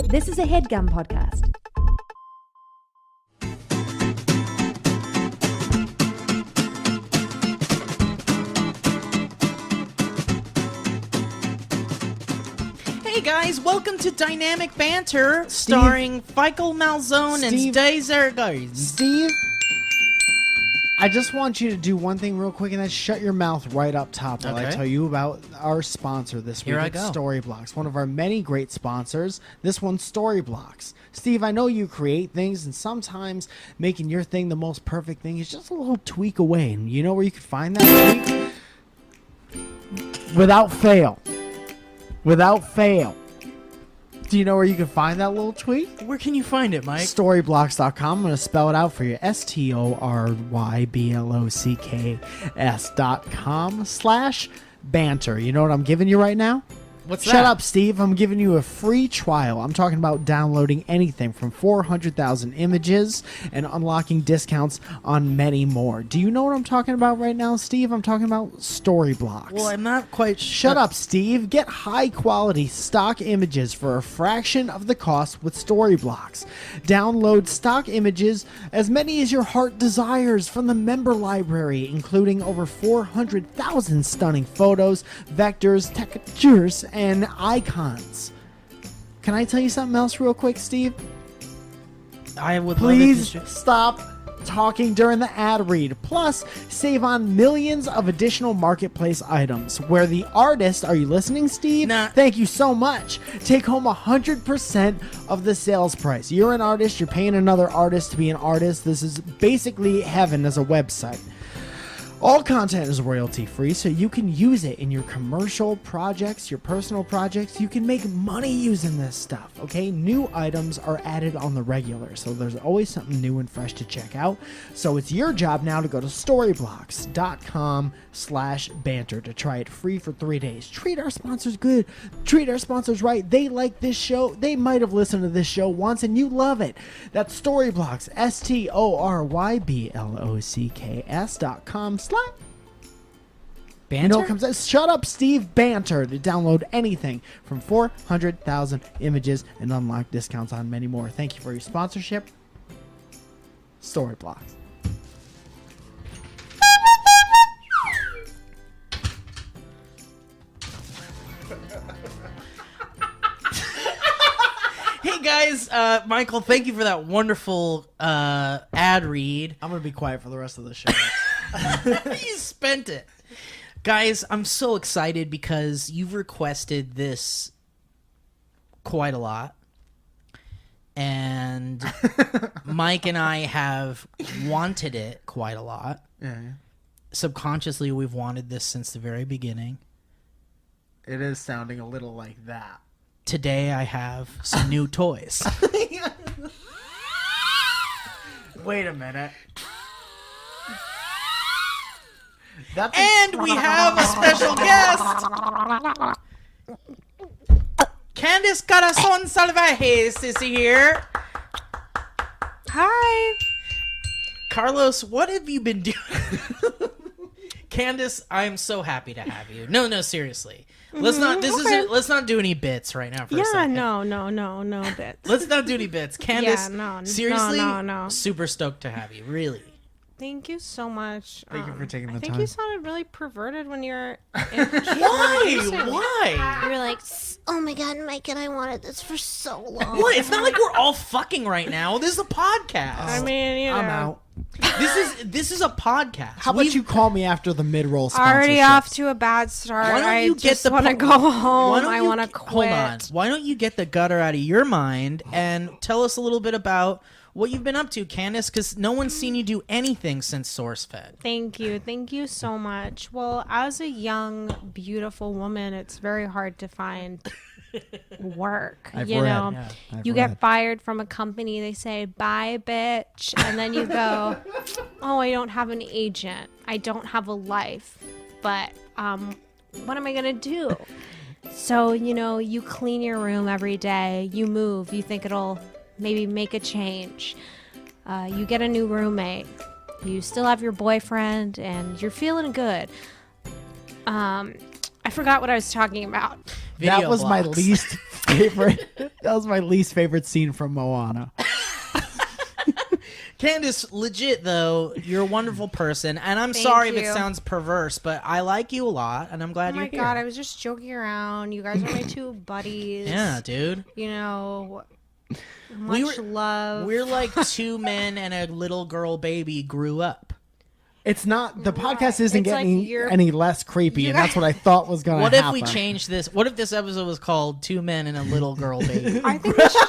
This is a HeadGum podcast. Hey guys, welcome to Dynamic Banter, starring Michael Malzone and Dazer Guys. Steve, I just want you to do one thing real quick, and that's shut your mouth right up top while I tell you about our sponsor this week. Here I It's go. Storyblocks, one of our many great sponsors. This one's Storyblocks. Steve, I know you create things, and sometimes making your thing the most perfect thing is just a little tweak away. And you know where you can find that tweak? Without fail. Without fail. Do you know where you can find that little tweak? Where can you find it, Mike? Storyblocks.com. I'm going to spell it out for you. STORYBLOCKS.com/banter. You know what I'm giving you right now? What's Shut up, Steve. I'm giving you a free trial. I'm talking about downloading anything from 400,000 images and unlocking discounts on many more. Do you know what I'm talking about right now, Steve? I'm talking about Storyblocks. Well, I'm not quite Shut up, Steve. Get high-quality stock images for a fraction of the cost with Storyblocks. Download stock images, as many as your heart desires, from the member library, including over 400,000 stunning photos, vectors, textures, and icons. Can I tell you something else real quick, Steve? I would Please love it. stop talking during the ad read. Plus, save on millions of additional marketplace items where the artist, are you listening, Steve? Nah. Thank you so much. Take home 100% of the sales price. You're an artist, you're paying another artist to be an artist. This is basically heaven as a website. All content is royalty free, so you can use it in your commercial projects, your personal projects. You can make money using this stuff, okay? New items are added on the regular, so there's always something new and fresh to check out. So it's your job now to go to storyblocks.com/banter to try it free for 3 days. Treat our sponsors good. Treat our sponsors right. They like this show. They might have listened to this show once, and you love it. That's Storyblocks, STORYBLOCKS.com/banter. You know what comes out? Shut up, Steve. Banter to download anything from 400,000 images and unlock discounts on many more. Thank you for your sponsorship. Storyblocks. Hey guys, Michael, thank you for that wonderful ad read. I'm going to be quiet for the rest of the show. You spent it. Guys, I'm so excited because you've requested this quite a lot. And Mike and I have wanted it quite a lot. Yeah. Subconsciously, we've wanted this since the very beginning. It is sounding a little like that. Today, I have some new toys. Wait a minute. And we have a special guest. Candace Corazon Salvajes is here. Hi. Carlos, what have you been doing? Candace, I'm so happy to have you. No, seriously. Let's not let's not do any bits right now for a second. No bits. Let's not do any bits. Candace, seriously, no. super stoked to have you. Really. Thanking you so much. Thank you for taking the I think time. you sounded really perverted when you're Why? You were like, oh my god, Mike and I wanted this for so long. What? It's not like we're all fucking right now. This is a podcast. I mean, you know. I'm out. This is a podcast. How about you call me after the mid-roll sponsorship? Already off to a bad start. Why don't you I just want to go Why home. don't I you- want to quit. Hold on. Why don't you get the gutter out of your mind and tell us a little bit about what you've been up to, Candace, because no one's seen you do anything since SourceFed. Thank you so much. Well, as a young, beautiful woman, it's very hard to find work. I've you read. know, Yeah, I've you read. get fired from a company, they say, bye, bitch. And then you go, oh, I don't have an agent. I don't have a life. But what am I going to do? So, you know, you clean your room every day. You move. You think it'll maybe make a change. You get a new roommate. You still have your boyfriend, and you're feeling good. I forgot what I was talking about. Video that was my blocks. least least favorite scene from Moana. Candace, legit though, you're a wonderful person, and I'm Thank sorry if it you. sounds perverse, but I like you a lot, and I'm glad Oh you're my here. god, I was just joking around. You guys are my two buddies. Yeah, dude. You know, much love. We're like two men and a little girl baby grew up. It's not the podcast isn't It's like getting you're- any less creepy, and that's what I thought was going to What happen. if we changed this? What if this episode was called Two Men and a Little Girl Baby? I think we should.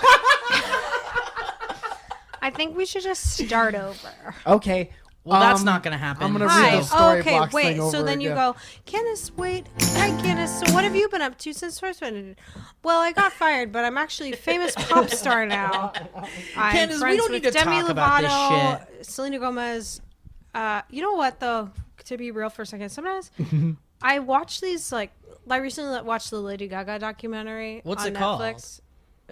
I think we should just start over. Okay. Well, that's not going to happen. I'm gonna Hi. read the story Okay, box wait. thing over So then you again. go, Candace, wait. Hi, Candace. So what have you been up to since first one? Well, I got fired, but I'm actually a famous pop star now. I'm Candace, we friends don't with need to Demi talk about this Lovato, Selena Gomez. You know what, though? To be real for a second, sometimes I watch these, like, I recently watched the Lady Gaga documentary What's on it called? Netflix.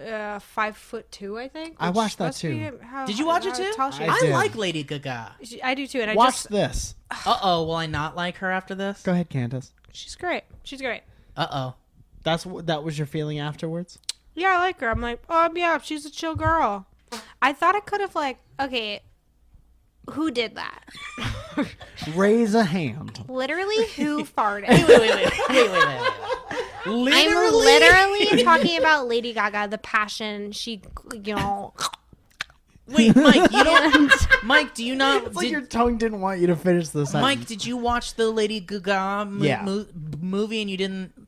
5'2", I think. I which watched that must be too. Did you watch it too? tall she I is. did. like Lady Gaga. I do too, and I Watch just this. Uh-oh, will I not like her after this? Go ahead, Candace. she's great. She's great. Uh-oh. That was your feeling afterwards? Yeah, I like her. I'm like, yeah, she's a chill girl. I thought I could have okay, who did that? Raise a hand. Literally, who farted? Wait. I'm literally talking about Lady Gaga, the passion she, Wait, Mike, you don't... Mike, do you not... It's like your tongue didn't want you to finish the sentence. Mike, did you watch the Lady Gaga Yeah. movie and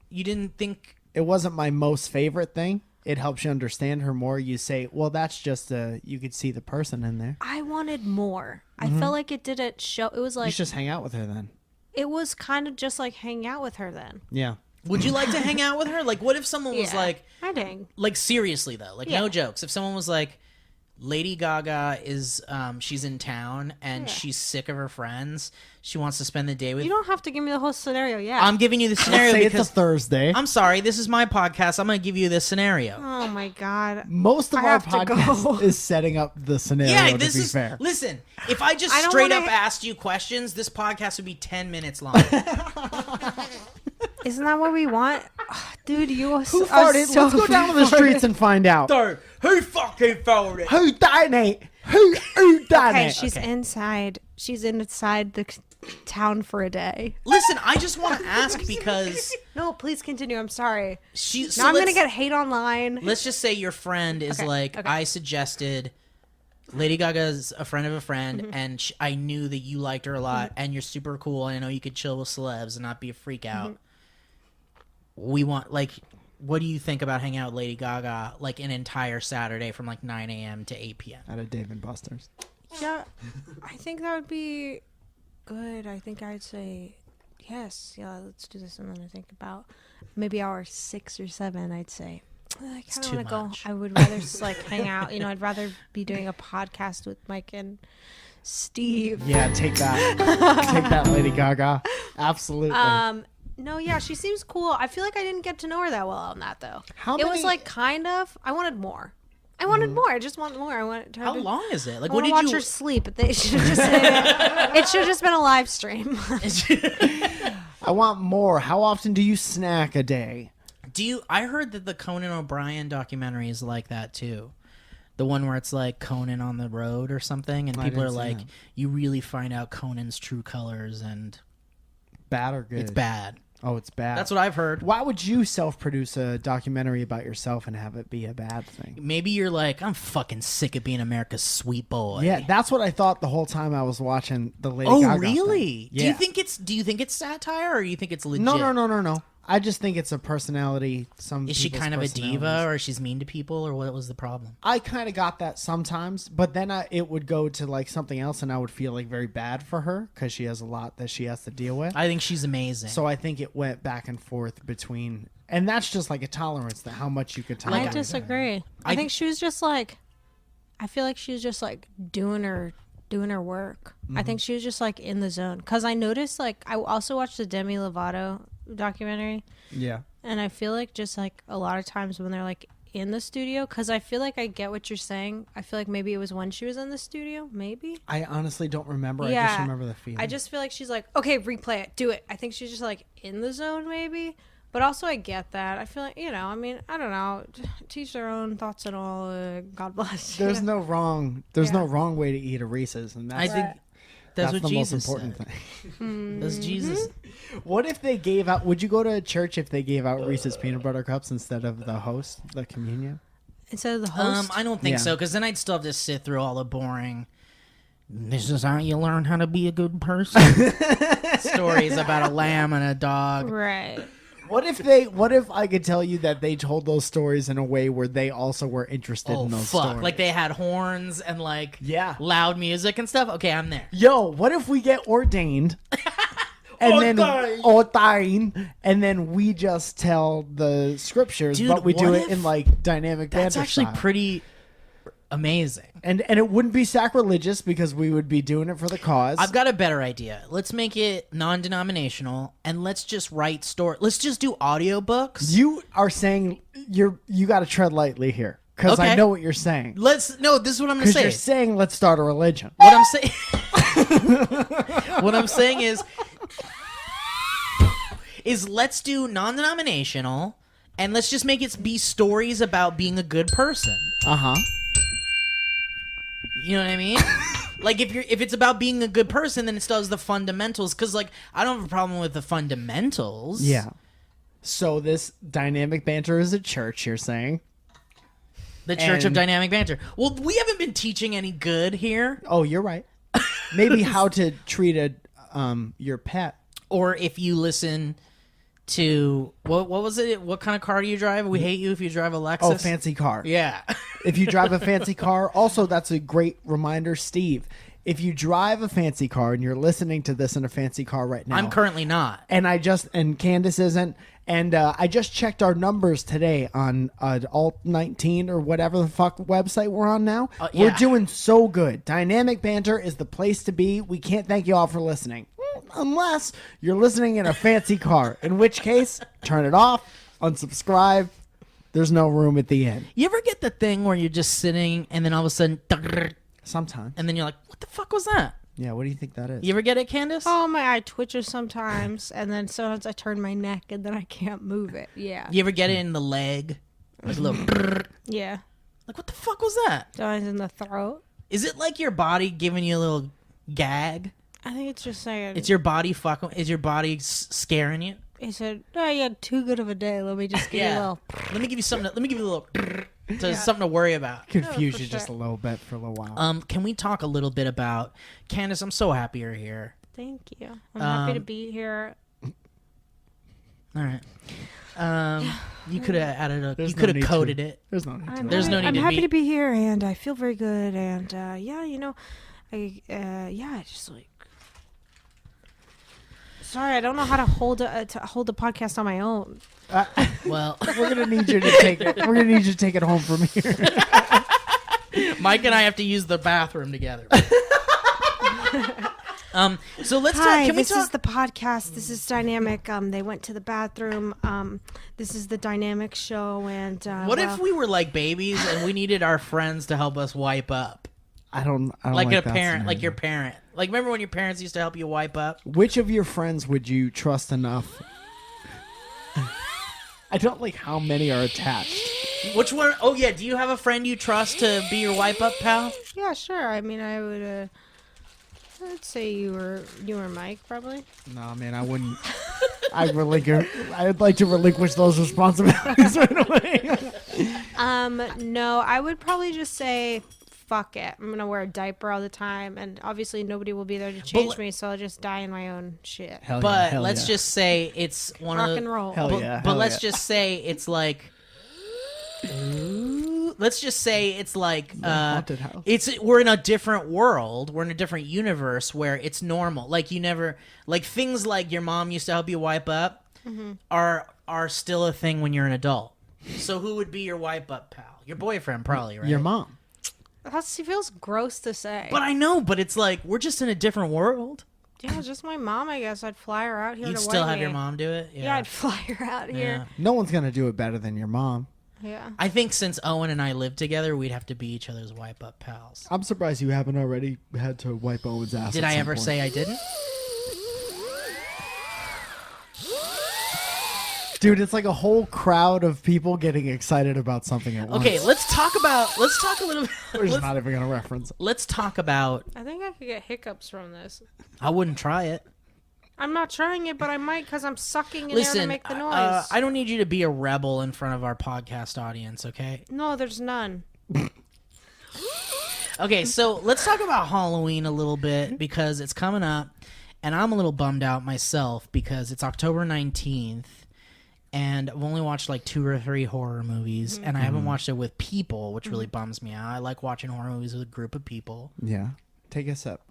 you didn't think... It wasn't my most favorite thing. It helps you understand her more. You say, well, that's just you could see the person in there. I wanted more. I felt like it didn't show. It was You like, should just hang out with her then. it was kind of just like hang out with her then. Yeah. Would you like to hang out with her? Like, what if someone was like... I dang. Like, seriously, though. Like, Yeah. no jokes. If someone was like... Lady Gaga is she's in town and she's sick of her friends. She wants to spend the day with... You don't have to give me the whole scenario. Yeah. I'm giving you the scenario Say it's because... a Thursday. I'm sorry, this is my podcast. I'm going to give you this scenario. Oh my god. Most of I our have to podcast go. is setting up the scenario, Yeah, to this be is... fair. Listen, if I just I don't straight wanna up asked you questions, this podcast would be 10 minutes long. Isn't that what we want? Dude, you are Who are farted? so Let's go down to the streets and find out. Who fucking farted? Who done it? Who done Okay, it? she's inside. She's inside the town for a day. Listen, I just want to ask because No, please continue. I'm sorry. so Now I'm gonna let's- get hate online. Let's just say your friend is Okay, okay. I suggested Lady Gaga's a friend of a friend, and I knew that you liked her a lot, and you're super cool, and I know you could chill with celebs and not be a freak out. We want, what do you think about hanging out with Lady Gaga, an entire Saturday from, 9 a.m. to 8 p.m.? At a Dave and Buster's. Yeah, I think that would be good. I think I'd say yes. Yeah, let's do this. And then I think about maybe hour 6 or 7. I'd say I kind of too want to go. much. I would rather just hang out. I'd rather be doing a podcast with Mike and Steve. Yeah, take that. Take that, Lady Gaga. Absolutely. No, yeah, she seems cool. I feel like I didn't get to know her that well on that though. How it was many- kind of. I wanted more. I wanted more. I just want more. I want her How to, long is it? I What want to did watch you... her sleep. But they should have just. It should have just been a live stream. I want more. How often do you snack a day? I heard that the Conan O'Brien documentary is like that too. The one where it's Conan on the road or something, and I people are didn't see like, that. you really find out Conan's true colors, and Bad or good? it's bad. Oh, it's bad. That's what I've heard. Why would you self-produce a documentary about yourself and have it be a bad thing? Maybe you're I'm fucking sick of being America's sweet boy. Yeah, that's what I thought the whole time I was watching the Lady Oh, Gaga really? thing. Do you Yeah. think it's satire, or you think it's legit? No. I just think it's a personality. Is she kind of a diva, or she's mean to people, or what was the problem? I kind of got that sometimes, but then it would go to something else, and I would feel very bad for her because she has a lot that she has to deal with. I think she's amazing. So I think it went back and forth between, and that's just a tolerance to how much you could tolerate. I disagree. I think she was just I feel like she was just doing her work. I think she was just in the zone. Because I noticed I also watched the Demi Lovato documentary, Yeah. and I feel just a lot of times when they're in the studio, because I feel I get what you're saying. I feel maybe it was when she was in the studio, maybe. I honestly don't remember. Yeah. I just remember the feeling. I just feel she's okay, replay it, do it. I think she's just in the zone, maybe. But also, I get that. I feel like, I mean, I don't know. Teach their own thoughts and all. God bless. There's no wrong way to eat a Reese's, and I that's think that's what the Jesus most important said. thing. That's Jesus. What if they gave out? Would you go to a church if they gave out Reese's peanut butter cups instead of the host, the communion? Instead of the host? I don't think so, because then I'd still have to sit through all the boring. This is how you learn how to be a good person. Stories about a lamb and a dog. Right. What if I could tell you that they told those stories in a way where they also were interested in those stories? Like they had horns and loud music and stuff. Okay, I'm there. Yo, what if we get ordained and then we just tell the scriptures, Dude, but we do what it if- in like dynamic banter That's actually style. pretty amazing. And it wouldn't be sacrilegious because we would be doing it for the cause. I've got a better idea. Let's make it non-denominational and let's just write Let's just do audiobooks. You are saying you got to tread lightly here because I Okay. know what you're saying. This is what I'm going to Because say. you're saying let's start a religion. What I'm saying What I'm saying is let's do non-denominational and let's just make it be stories about being a good person. Uh-huh. You know what I mean? Like if it's about being a good person, then it still has the fundamentals. Because I don't have a problem with the fundamentals. Yeah. So this dynamic banter is a church, you're saying? The Church of And- Dynamic Banter. Well, we haven't been teaching any good here. Oh, you're right. Maybe how to treat your pet. Or if you listen to what was it? What kind of car do you drive? We hate you if you drive a Lexus. Oh, fancy car. Yeah. If you drive a fancy car, also that's a great reminder, Steve. If you drive a fancy car and you're listening to this in a fancy car right now, I'm currently not. and Candace isn't, and I just checked our numbers today on Alt 19 or whatever the fuck website we're on now. Yeah. We're doing so good. Dynamic Banter is the place to be. We can't thank you all for listening. Unless you're listening in a fancy car, in which case, turn it off, unsubscribe. There's no room at the end. You ever get the thing where you're just sitting and then all of a sudden, Sometimes. and then you're like, what the fuck was that? Yeah, what do you think that is? You ever get it, Candace? Oh, my eye twitches sometimes. And then sometimes I turn my neck and then I can't move it. Yeah. You ever get it in the leg? Like a little, Yeah. like what the fuck was that? Sometimes in the throat. Is it like your body giving you a little gag? I think it's just saying. It's your body fucking. Is your body scaring you? He said, "Oh, you had too good of a day. Let me just give you a little." Let me give you something. Let me give you a little. Something to worry about. Confuse for you just a sure. little bit for a little while. Can we talk a little bit about Candace? I'm so happy you're here. Thank you. I'm happy to be here. All right. You could have added a. There's You no could have need coded to. it. There's no need to. There's no need I'm to happy be- to be here, and I feel very good. And I just like. Sorry, I don't know how to hold a podcast on my own. Well, We're gonna need you to take it. We're gonna need you to take it home from here. Mike and I have to use the bathroom together. So let's Hi, talk. Can we this talk? is the podcast. This is Dynamic. They went to the bathroom. This is the Dynamic show, and What if we were like babies and we needed our friends to help us wipe up? I don't Like a that parent, like scenario. your parent. Like remember when your parents used to help you wipe up? Which of your friends would you trust enough? I don't like how many are attached. Which one? Oh yeah, do you have a friend you trust to be your wipe up pal? Yeah, sure. I mean, I would. I'd say you were Mike, probably. No, man, I wouldn't. I'd like to relinquish those responsibilities right away. No, I would probably just say, fuck it. I'm gonna wear a diaper all the time, and obviously nobody will be there to change me, so I'll just die in my own shit. Hell But hell let's just say it's one Rock of the, and roll. Hell But, yeah, but hell let's yeah. just say it's like. Let's just say it's like haunted house. we're in a different world. We're in a different universe where it's normal. Like you never like things like your mom used to help you wipe up are still a thing when you're an adult. So who would be your wipe up pal? Your boyfriend probably, right? Your mom. It feels gross to say. But I know, but it's like we're just in a different world. Yeah, just my mom, I guess. I'd fly her out here You'd to still wipe have me. your mom do it. Yeah, I'd fly her out Yeah. here. No one's gonna do it better than your mom. Yeah. I think since Owen and I live together, we'd have to be each other's wipe up pals. I'm surprised you haven't already had to wipe Owen's ass. Did at I some ever point. say I didn't? Dude, it's like a whole crowd of people getting excited about something at once. Okay, let's talk a little We're just not even going to reference it. let's talk about, I think I could get hiccups from this. I wouldn't try it. I'm not trying it, but I might because I'm sucking in air Listen, to make the noise. I don't need you to be a rebel in front of our podcast audience, okay? No, there's none. Okay, so let's talk about Halloween a little bit because it's coming up, and I'm a little bummed out myself because it's October 19th, and I've only watched like 2 or 3 horror movies, and I haven't watched it with people, which really bums me out. I like watching horror movies with a group of people. Yeah. Take a sip.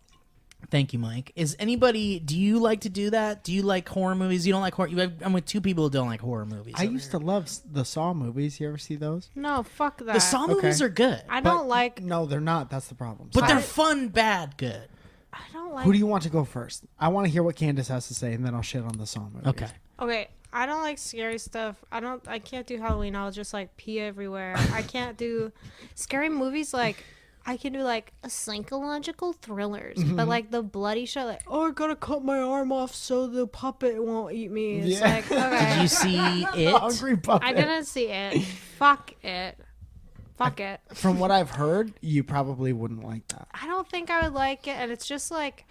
Thank you, Mike. Do you like to do that? Do you like horror movies? You don't like horror? I'm with 2 people who don't like horror movies. I used to love the Saw movies. You ever see those? No, fuck that. The Saw movies are good, I don't like. No, they're not. That's the problem. but they're fun, bad, good. I don't like. Who do you want to go first? I want to hear what Candace has to say, and then I'll shit on the Saw movies. Okay. Okay, I don't like scary stuff. I can't do Halloween. I'll just like pee everywhere. I can't do scary movies. Like I can do like a psychological thrillers, but like the bloody shit. Like, oh, I gotta cut my arm off so the puppet won't eat me. It's Yeah. like, okay. Did you see it? Hungry puppet. I didn't see it. Fuck it. Fuck it. From what I've heard, you probably wouldn't like that. I don't think I would like it, and it's just like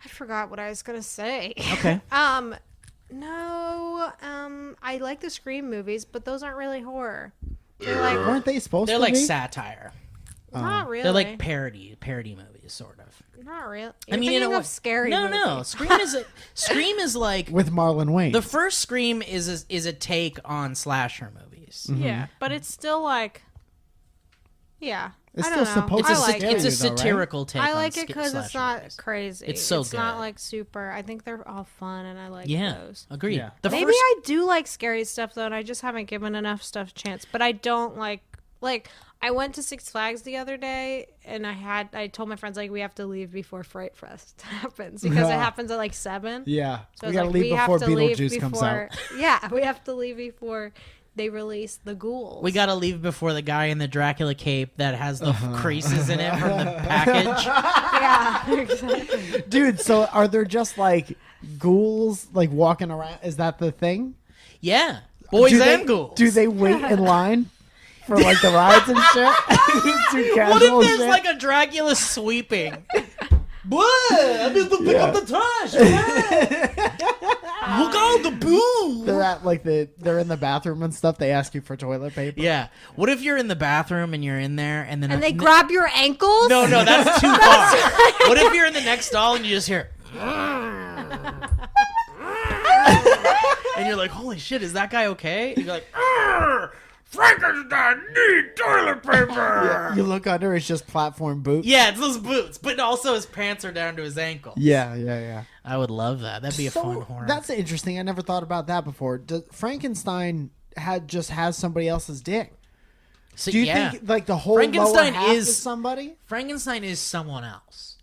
I forgot what I was gonna say. Okay. No, I like the Scream movies, but those aren't really horror. They're like Weren't they supposed They're to like be? satire. not really. They're like parody movies, sort of. not real. I mean, in a way, scary. No, movie. no. Scream is like With Marlon Wayne. the first Scream is a take on slasher movies. Yeah, but it's still like, yeah. It's I don't still know. supposed I to like scare it. It's a you, though, right? satirical take. I on like it because it's slasher not movies. crazy. It's so It's good. not like super. I think they're all fun, and I like Yeah, those. agreed. Yeah. The Maybe first, I do like scary stuff though, and I just haven't given enough stuff a chance. But I don't like I went to Six Flags the other day, and I told my friends like we have to leave before Fright Fest happens because it happens at like 7. Yeah. So We it's got to like, leave we have before to leave Beetlejuice comes before- out. Yeah, we have to leave before they release the ghouls. we gotta leave before the guy in the Dracula cape that has the creases in it from the package. Yeah, exactly. Dude, so are there just like ghouls like walking around? Is that the thing? Yeah, boys Do and they- ghouls. Do they wait in line for like the rides and shit? Too What casual if there's shit? like a Dracula sweeping? What? I need to pick up the trash. Look out the boo. They're at like they're in the bathroom and stuff. They ask you for toilet paper. Yeah. What if you're in the bathroom and you're in there and then And they grab your ankles. No, that's too far. What if you're in the next stall and you just hear and you're like, holy shit, is that guy okay? And you're like, Frankenstein need toilet paper. You look under, it's just platform boots. Yeah, it's those boots, but also his pants are down to his ankle. Yeah. I would love that. That'd be a fun horror. That's interesting. I never thought about that before. Frankenstein has somebody else's dick. So, Do you yeah. think like the whole Frankenstein lower half is- is somebody? Frankenstein is someone else,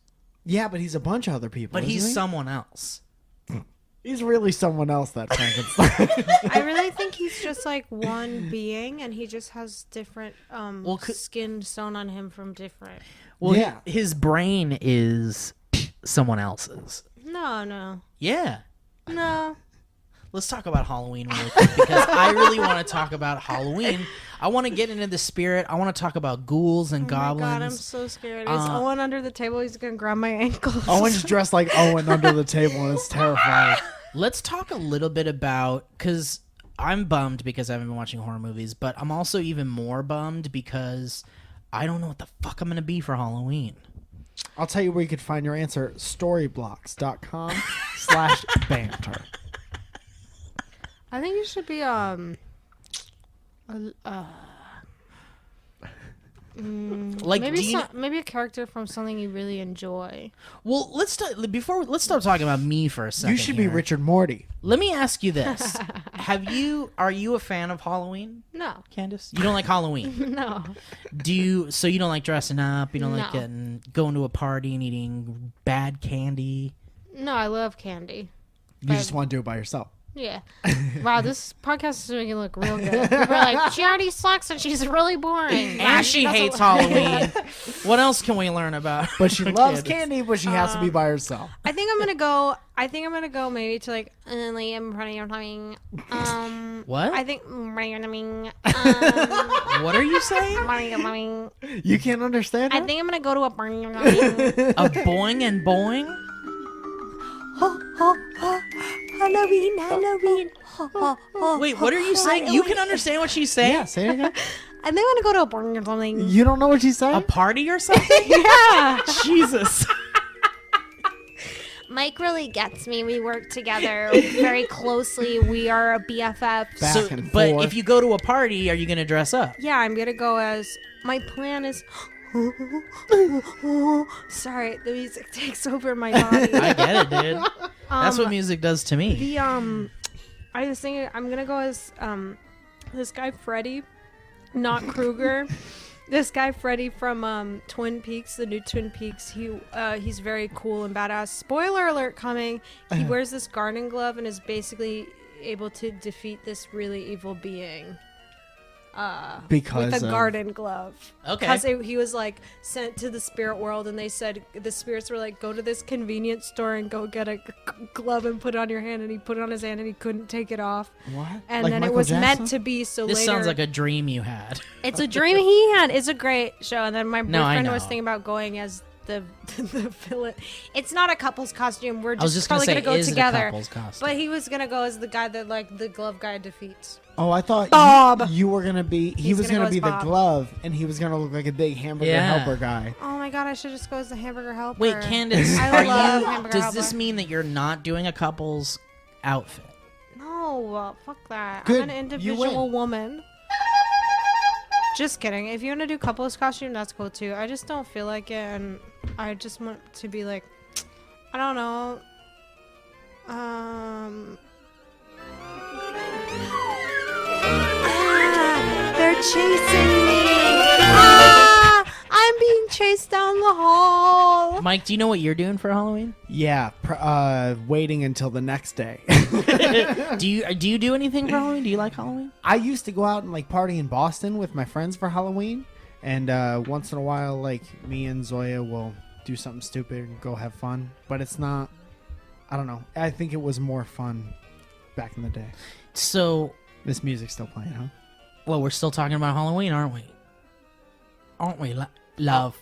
Yeah, but he's a bunch of other people. but isn't he's he? someone else. He's really someone else. That Frankenstein. I really think he's just like one being, and he just has different skin sewn on him from different. Well, Yeah. his brain is someone else's. No. Yeah. No. Let's talk about Halloween really quick because I really want to talk about Halloween. I want to get into the spirit. I want to talk about ghouls and Oh my goblins. God, I'm so scared. Is Owen under the table? He's gonna grab my ankles. Owen's dressed like Owen under the table, and it's terrifying. Let's talk a little bit about, because I'm bummed because I haven't been watching horror movies, but I'm also even more bummed because I don't know what the fuck I'm going to be for Halloween. I'll tell you where you could find your answer. Storyblocks.com/banter. I think you should be Like, maybe a character from something you really enjoy. well, let's stop talking about me for a second. You should be here. Richard Morty. Let me ask you this: Are you a fan of Halloween, No. Candace? You don't like Halloween? No. So you don't like dressing up? You don't like No. going to a party and eating bad candy? No, I love candy. You just want to do it by yourself. Yeah. Wow, this podcast is making it look real good. People are like, she already sucks and she's really boring. And she hates Halloween. What else can we learn about? But she our loves kids? candy, but she has to be by herself. I think I'm gonna go maybe to like I'm running out of timing. What? I think running out of timing. What are you saying? Running out of timing. You can't understand I her? think I'm gonna go to a burning out of timing. A boing and boing? Halloween. Wait, what are you saying? You can understand what she's saying? Yeah, say it again. I think I'm gonna go to a burning or something. You don't know what she's saying? A party or something? Yeah. Jesus. Mike really gets me. We work together very closely. We are BFFs. Back and But forth. if you go to a party, are you going to dress up? Yeah, I'm gonna go as my plan is. Sorry, the music takes over my body. I get it, dude. That's what music does to me. The I was thinking I'm gonna go as this guy Freddy, not Krueger. This guy Freddy from Twin Peaks, the new Twin Peaks. He's very cool and badass. Spoiler alert coming. He wears this gardening glove and is basically able to defeat this really evil being. Because with a of- garden glove. Okay. Because he was like sent to the spirit world, and they said the spirits were like, go to this convenience store and go get a glove and put it on your hand. And he put it on his hand, and he couldn't take it off. What? And Like then Michael it was Jackson? meant to be. So This later, sounds like a dream you had. it's a dream he had. It's a great show. And then my No, I boyfriend was know. thinking about going as the villain. It's not a couple's costume. We're I was just just going probably to gonna say, go is it a together. couple's costume? But he was gonna go as the guy that like the glove guy defeats. Oh, I thought Bob. you were gonna be. He He's was gonna gonna go be as the Bob. glove, and he was gonna look like a big hamburger Yeah. helper guy. Oh my god! I should just go as the hamburger helper. Wait, Candace, I are love you, hamburger does helper. this mean that you're not doing a couple's outfit? No, fuck that. Good, I'm an you individual win. woman. Just kidding. If you want to do couples costume, that's cool too. I just don't feel like it, and I just want to be like, I don't know. They're chasing me. I'm being chased down the hall. Mike, do you know what you're doing for Halloween? Yeah, waiting until the next day. Do you do anything for Halloween? Do you like Halloween? I used to go out and like party in Boston with my friends for Halloween, and once in a while, like me and Zoya will do something stupid and go have fun. But it's not. I don't know. I think it was more fun back in the day. So, This music's still playing, huh? well, we're still talking about Halloween, aren't we? Aren't we, love?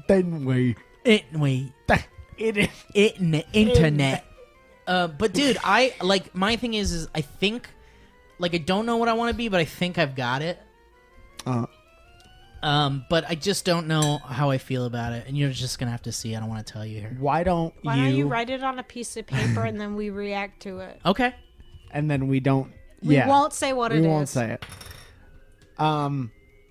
Then we. Ain't we? It In the internet. But dude, I like my thing is I think like I don't know what I want to be, but I think I've got it. But I just don't know how I feel about it, and you're just gonna have to see. I don't want to tell you here. Why don't Why don't you write it on a piece of paper and then we react to it? Okay. And then we don't. We Yeah. won't say what it is. We won't say it.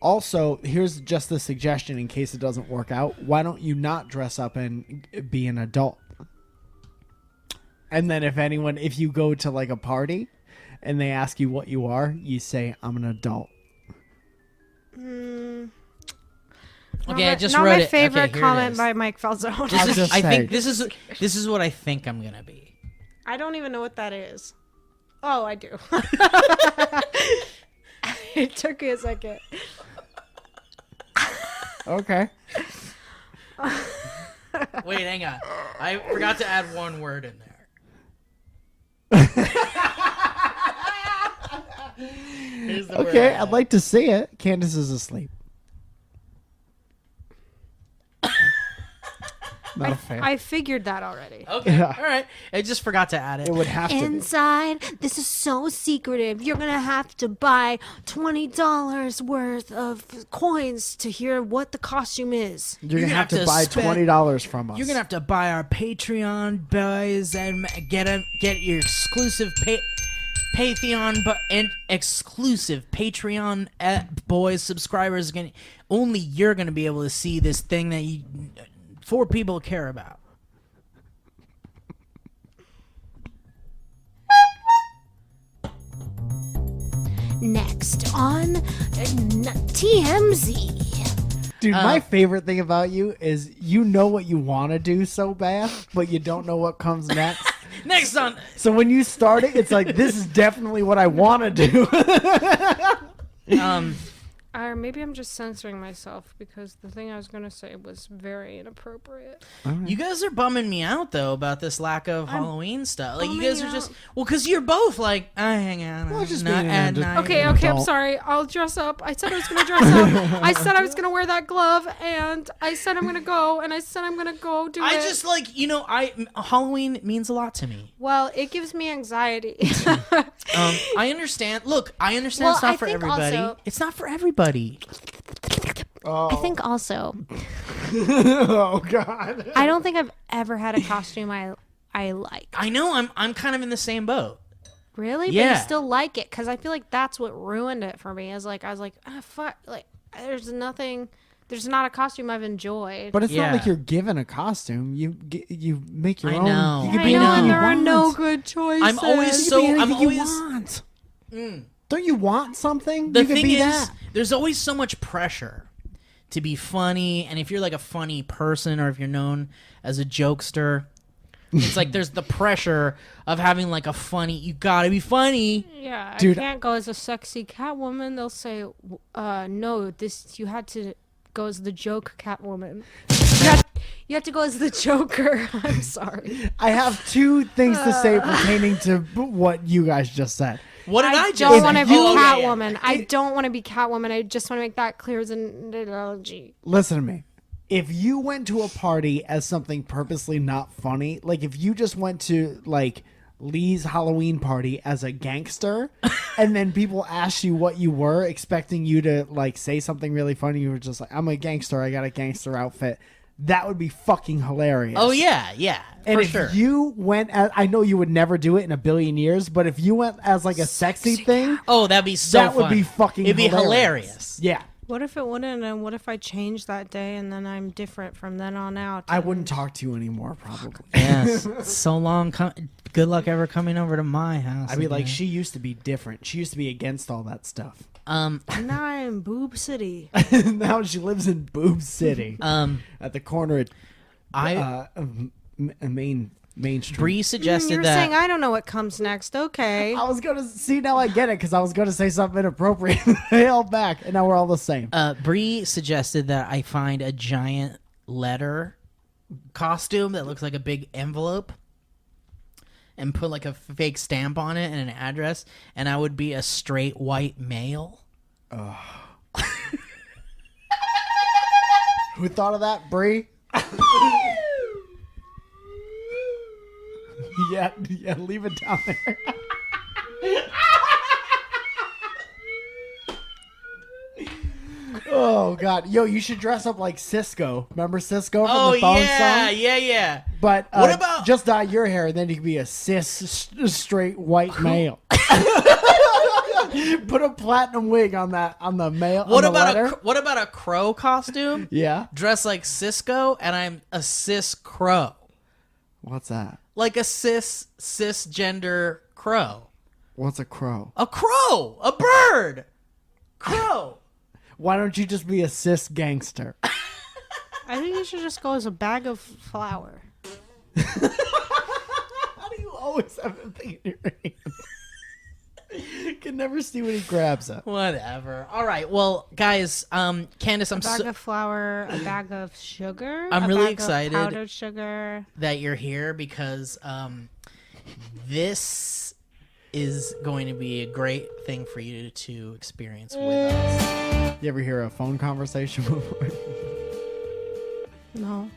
Also, here's just a suggestion in case it doesn't work out. Why don't you not dress up and be an adult? And then if you go to like a party and they ask you what you are, you say, I'm an adult. Okay, I just not wrote my it. favorite Okay, here it comment is. by Mike Falzone. This I'll is, just I say. think this is what I think I'm gonna be. I don't even know what that is. Oh, I do. It took me a second. Okay. Wait, hang on. I forgot to add one word in there. Here's the word I Okay, added. I'd like to see it. Candace is asleep. Not a fan. I figured that already. Okay, Yeah. all right. I just forgot to add it. It would have to be. Inside, this is so secretive. You're gonna have to buy $20 worth of coins to hear what the costume is. You're going to gonna have to have to buy spend- $20 from us. You're gonna have to buy our Patreon boys and get your exclusive Patreon and exclusive Patreon boys subscribers. Only you're gonna be able to see this thing that 4 people care about. Next on TMZ. Dude, my favorite thing about you is you know what you want to do so bad, but you don't know what comes next. Next on. So when you start it, it's like, this is definitely what I want to do. Or maybe I'm just censoring myself because the thing I was going to say was very inappropriate. You guys are bumming me out though about this lack of Halloween stuff. Like you guys are bumming just because you're both like I hang out Well, just not being at just- night. Okay, an I'm adult. sorry. I'll dress up. I said I was going to dress up. I said I was going to wear that glove, and I said I'm going to go, and I said I'm going to go do I it. just like Halloween means a lot to me. Well, it gives me anxiety. I understand. Look, I understand Well, it's not I for think everybody. also- It's not for everybody. I think also, Oh God. I don't think I've ever had a costume I like. I know. I'm kind of in the same boat. Really? But Yeah. you still like it? Because I feel like that's what ruined it for me. I was like, fuck. Like, there's not a costume I've enjoyed. But it's Yeah. not like you're given a costume. You make your I own. know. You can I be know. anything and you there are no want. good choices. I'm always You so. can be I'm anything you always. want. Don't you want something? The you can thing be is, that. there's always so much pressure to be funny, and if you're like a funny person, or if you're known as a jokester, it's like there's the pressure of having like a funny. You gotta be funny. Yeah, Dude. I can't go as a sexy Catwoman. They'll say, no, you had to go as the joke Catwoman. You have to go as the Joker. I'm sorry. I have two things to say pertaining to what you guys just said. What did I, I just don't say? want to be Oh, yeah, yeah. Catwoman. I don't want to be Catwoman. I just want to make that clear as an analogy. Listen to me. If you went to a party as something purposely not funny, like if you just went to like Lee's Halloween party as a gangster and then people asked you what you were, expecting you to like say something really funny, you were just like, I'm a gangster, I got a gangster outfit. That would be fucking hilarious. Oh yeah, And for if sure. you went as, I know you would never do it in a billion years, but if you went as like a sexy thing, Oh, that'd be so. that would funny. be fucking It'd be hilarious. hilarious. Yeah. What if it wouldn't? And what if I change that day and then I'm different from then on out? I wouldn't talk to you anymore, probably. Yes. So long. Good luck ever coming over to my house. I'd be like, again. she used to be different. She used to be against all that stuff. Now I'm Boob City. Now she lives in Boob City at the corner of Main Street. Bree suggested You're that. saying I don't know what comes next. Okay. I was gonna see, now I get it, because I was gonna say something inappropriate. I held back, and now we're all the same. Bree suggested that I find a giant letter costume that looks like a big envelope and put like a fake stamp on it and an address, and I would be a straight white male. Who thought of that, Bree? yeah, leave it down there. Oh God, yo, you should dress up like Cisco. Remember Cisco from Oh the Bone yeah, song? yeah. But What about- just dye your hair, and then you can be a straight white male. Put a platinum wig on the male. What on the about letter. what about a crow costume? Yeah. Dress like Cisco, and I'm a cis crow, What's that? like a cisgender crow. What's a crow? A crow, a bird, crow. Why don't you just be a cis gangster? I think you should just go as a bag of flour. How do you always have a thing in your hand? Can never see what he grabs at. Whatever. All right. Well, guys, Candace, I'm Bag so of flour, a bag of sugar. I'm a really bag excited. Of powdered sugar. that you're here because this is going to be a great thing for you to experience with us. You ever hear a phone conversation before? No.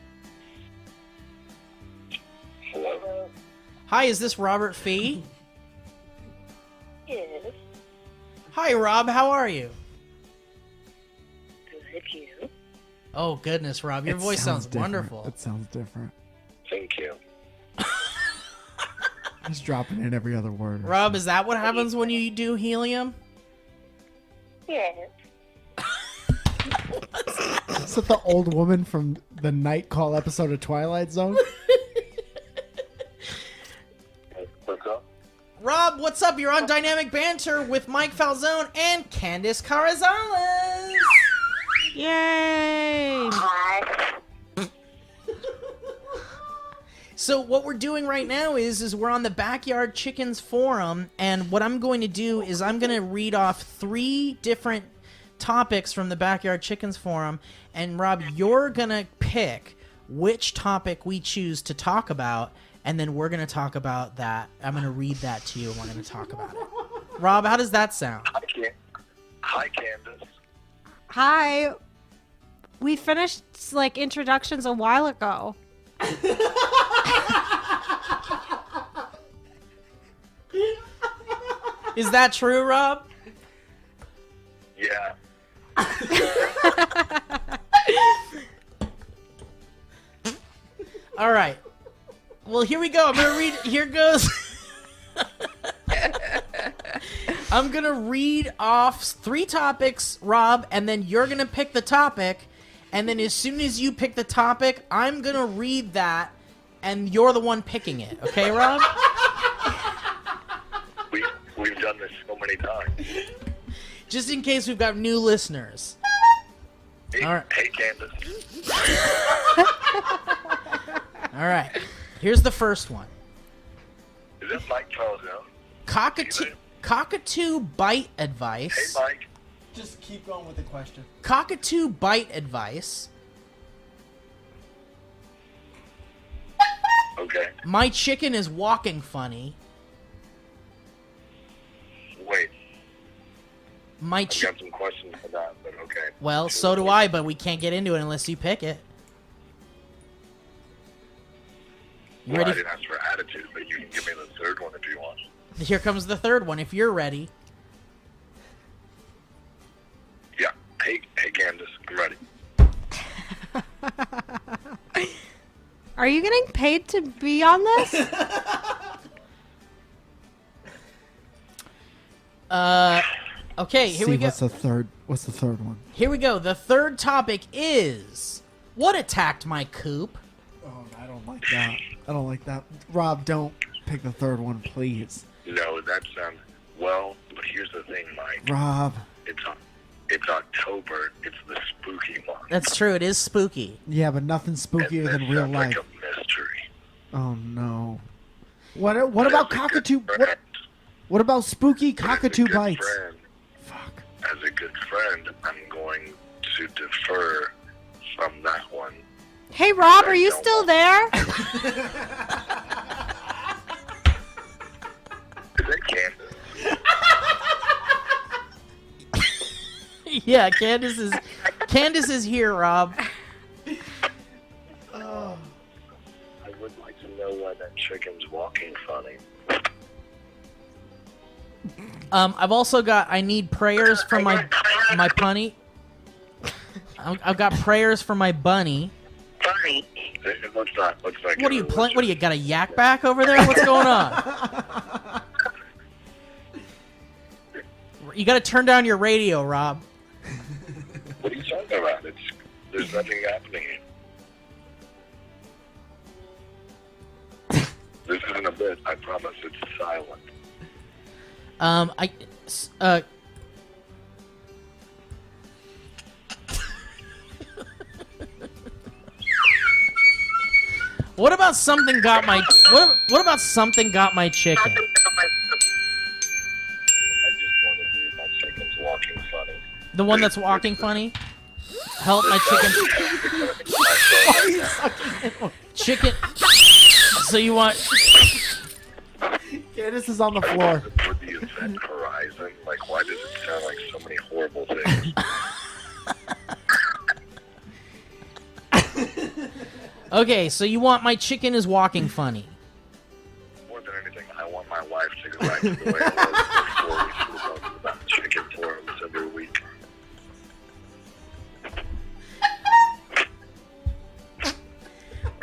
Hello? Hi, is this Robert Fee? Yes. Hi, Rob. How are you? Good, you. Oh goodness, Rob, your It voice sounds different. wonderful. It sounds different. Thank you. He's dropping in every other word. Rob, is that what happens when you do helium? Yes. Is that the old woman from the Night Call episode of Twilight Zone? What's up? Rob, what's up? You're on Dynamic Banter with Mike Falzone and Candace Carrizales. Yay! Hi. So what we're doing right now is we're on the Backyard Chickens forum, and what I'm going to do is I'm going to read off 3 different topics from the Backyard Chickens forum, and Rob, you're going to pick which topic we choose to talk about, and then we're going to talk about that. I'm going to read that to you, and we're going to talk about it. Rob, how does that sound? Hi, Candace. Hi. We finished like introductions a while ago. Is that true, Rob? Yeah. All right. Well, here we go. I'm going to read. Here goes. I'm going to read off 3 topics, Rob, and then you're going to pick the topic. And then as soon as you pick the topic, I'm going to read that, and you're the one picking it. Okay, Rob? We've done this so many times. Just in case we've got new listeners. Hey, All right. Hey, Candace. All right. Here's the first one. Is this Mike Charleston? Cockatoo bite advice. Hey, Mike. Just keep going with the question. Cockatoo bite advice. Okay. My chicken is walking funny. Wait. My I've got some questions for that, but okay. Well, so do I, but we can't get into it unless you pick it. You Well, ready? I didn't ask for attitude, but you can give me the third one if you want. Here comes the third one, if you're ready. Yeah. Hey, Candace. I'm ready. Are you getting paid to be on this? Okay, here we go. What's the third one? Here we go. The third topic is what attacked my coop? Oh, I don't like that. I don't like that. Rob, don't pick the third one, please. No, that sounds... Well, but here's the thing, Mike. Rob. It's October. It's the spooky month. That's true. It is spooky. Yeah, but nothing's spookier than This real sounds life. like a mystery. Oh no. What about cockatoo? What about spooky cockatoo bites? Fuck. As a good friend, I'm going to defer from that one. Hey, Rob, are you still there? Is that Candace? Yeah, Candace is here, Rob. I would like to know why that chicken's walking funny. I've also got. I need prayers for my punny. I've got prayers for my bunny. Funny. Let's not. What are you playing? What do you got a yak back over there? What's going on? You got to turn down your radio, Rob. What are you talking about? There's nothing happening here. This isn't a bit. I promise. It's silent. What about something got my what about something got my chicken? I just want to do my chicken's walking funny. The one that's walking funny? Help my chicken. Chicken. So you want Candace is on the floor. For the event horizon, like, why does it sound like so many horrible things? Okay, so you want my chicken is walking funny. More than anything, I want my wife to go back to the way it was before we should have talked about chicken forums every week.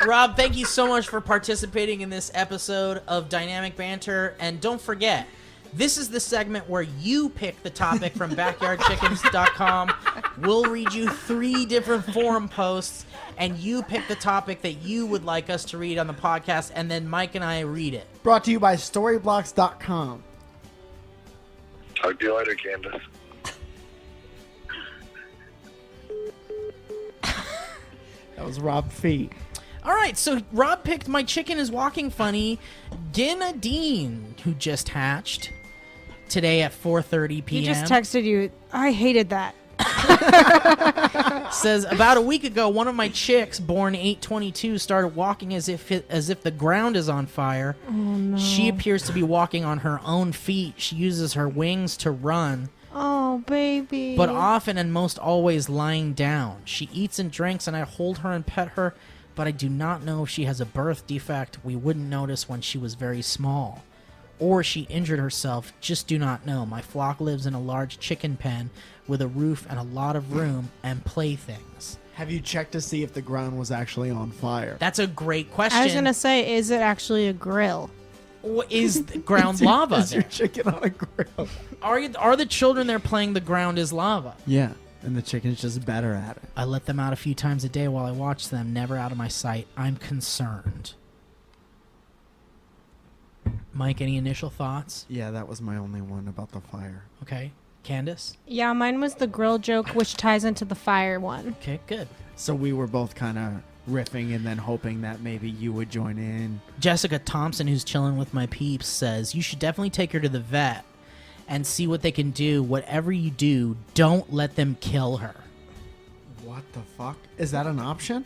Rob, thank you so much for participating in this episode of Dynamic Banter. And don't forget, this is the segment where you pick the topic from backyardchickens.com. We'll read you 3 different forum posts, and you pick the topic that you would like us to read on the podcast, and then Mike and I read it. Brought to you by storyblocks.com. Talk to you later, Candace. That was Rob Feet. All right, so Rob picked My Chicken is Walking Funny. Ginadine, who just hatched today at 4:30 p.m. He just texted you. I hated that. Says, about a week ago, one of my chicks, born 8/22, started walking as if the ground is on fire. Oh, no. She appears to be walking on her own feet. She uses her wings to run, Oh, baby. but often and most always lying down. She eats and drinks, and I hold her and pet her, but I do not know if she has a birth defect we wouldn't notice when she was very small. Or she injured herself, just do not know. My flock lives in a large chicken pen with a roof and a lot of room and playthings. Have you checked to see if the ground was actually on fire? That's a great question. I was going to say, is it actually a grill? Is the ground lava Is your there? chicken on a grill? Are the children there playing the ground is lava? Yeah, and the chicken's just better at it. I let them out a few times a day while I watch them, never out of my sight. I'm concerned. Mike, any initial thoughts? Yeah, that was my only one about the fire. Okay. Candace? Yeah, mine was the grill joke, which ties into the fire one. Okay, good. So we were both kind of riffing and then hoping that maybe you would join in. Jessica Thompson, who's chilling with my peeps, says, you should definitely take her to the vet and see what they can do. Whatever you do, don't let them kill her. What the fuck? Is that an option?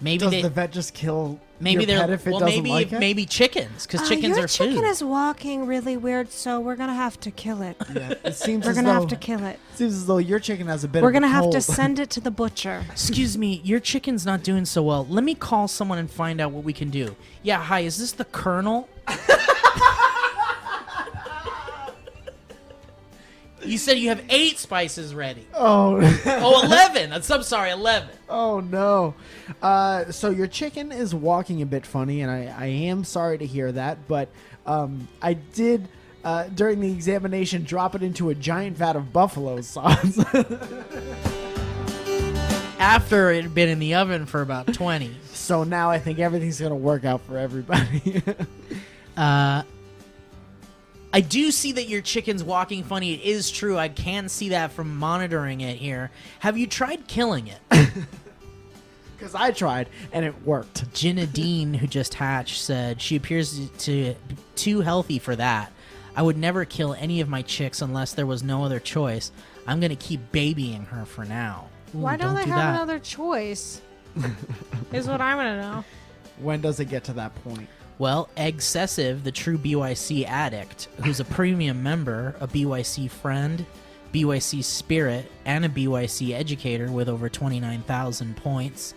Maybe Does they... the vet just kill Maybe your they're pet if it well. doesn't Maybe like it? maybe chickens, because chickens your are chicken food. is walking really weird, so we're gonna have to kill it. Yeah, it seems We're as gonna though have to kill it. seems as though your chicken has a bit We're of gonna a have to cold. send it to the butcher. Excuse me, your chicken's not doing so well. Let me call someone and find out what we can do. Yeah, hi, is this the Colonel? You said you have 8 spices ready. Oh. Oh, 11. I'm sorry, 11. Oh no. So your chicken is walking a bit funny, and I am sorry to hear that, but I did during the examination drop it into a giant vat of buffalo sauce. After it had been in the oven for about 20. So now I think everything's gonna work out for everybody. I do see that your chicken's walking funny. It is true. I can see that from monitoring it here. Have you tried killing it? Because I tried, and it worked. Ginadine, who just hatched, said she appears to too healthy for that. I would never kill any of my chicks unless there was no other choice. I'm going to keep babying her for now. Ooh, Why don't they do have that. another choice? Is what I'm gonna know. When does it get to that point? Well, Eggcessive, the true BYC addict, who's a premium member, a BYC friend, BYC spirit, and a BYC educator with over 29,000 points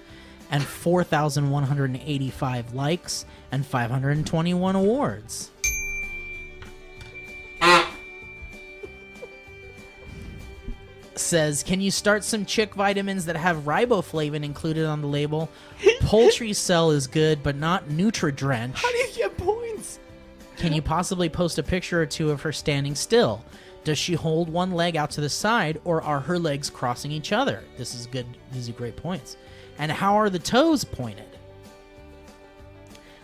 and 4,185 likes and 521 awards. Says, can you start some chick vitamins that have riboflavin included on the label? Poultry cell is good, but not Nutri-Drench. How do you get points? Can you possibly post a picture or two of her standing still? Does she hold one leg out to the side, or are her legs crossing each other? This is good. These are great points. And how are the toes pointed?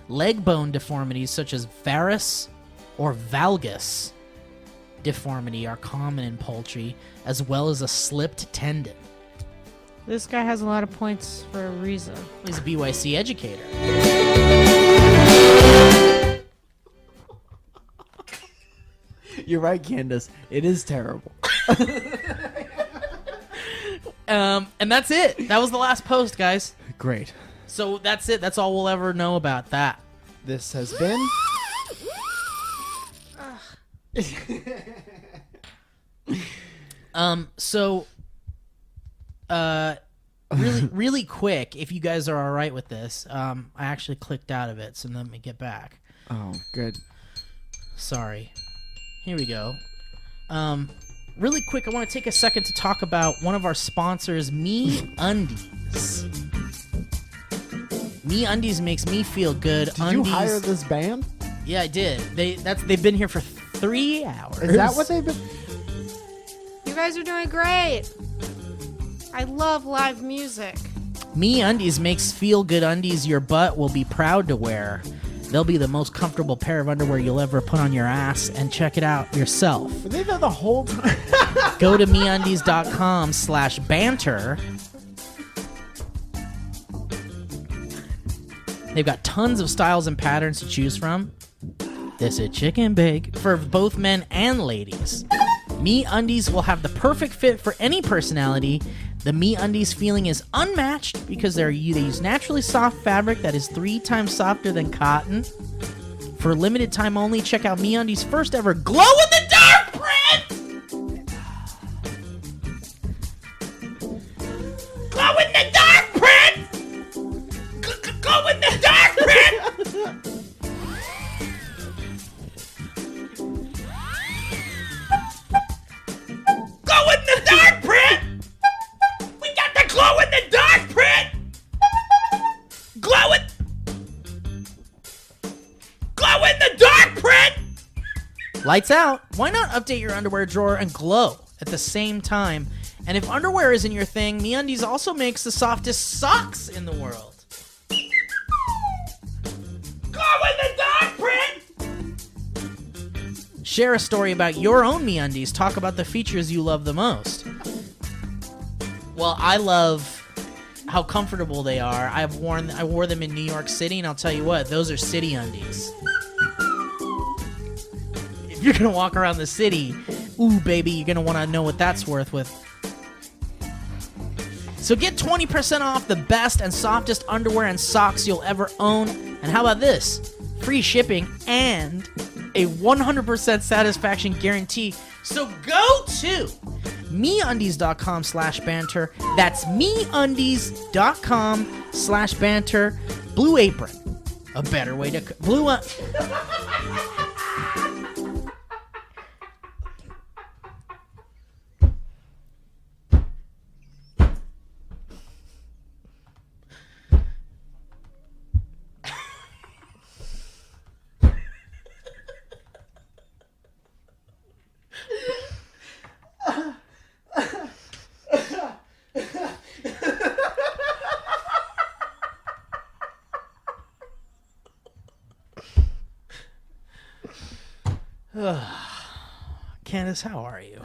Leg bone deformities such as varus or valgus deformity are common in poultry, as well as a slipped tendon. This guy has a lot of points for a reason. He's a BYC educator. You're right, Candace. It is terrible. And that's it. That was the last post, guys. Great. So that's it. That's all we'll ever know about that. This has been... Really quick, if you guys are all right with this, I actually clicked out of it, so let me get back. Oh, good. Sorry. Here we go. Really quick, I want to take a second to talk about one of our sponsors, Me Undies. Me Undies makes me feel good. Did you hire this band? Yeah, I did. They've been here for 3 hours. Is that what they've been... You guys are doing great. I love live music. Me Undies makes feel good undies your butt will be proud to wear. They'll be the most comfortable pair of underwear you'll ever put on your ass, and check it out yourself. Were they there the whole time? Go to meundies.com/banter They've got tons of styles and patterns to choose from. This is chicken bake for both men and ladies. Me Undies will have the perfect fit for any personality. The Me Undies feeling is unmatched because they use naturally soft fabric that is 3 times softer than cotton. For a limited time only, check out Me Undies' first ever glow-in-the-dark print! Glow-in-the-dark print! Glow-in-the-dark print! Glow-in-the-dark print! We got the glow-in-the-dark print! Glow-in-the-dark print! Lights out. Why not update your underwear drawer and glow at the same time? And if underwear isn't your thing, MeUndies also makes the softest socks in the world. Glow-in-the-dark print! Share a story about your own MeUndies. Talk about the features you love the most. Well, I love how comfortable they are. I wore them in New York City, and I'll tell you what, those are city undies. If you're gonna walk around the city, ooh baby, you're gonna want to know what that's worth with. So get 20% off the best and softest underwear and socks you'll ever own. And how about this? Free shipping and a 100% satisfaction guarantee. So go to MeUndies.com/banter. That's MeUndies.com/banter. Blue Apron. A better way to... Candace, how are you?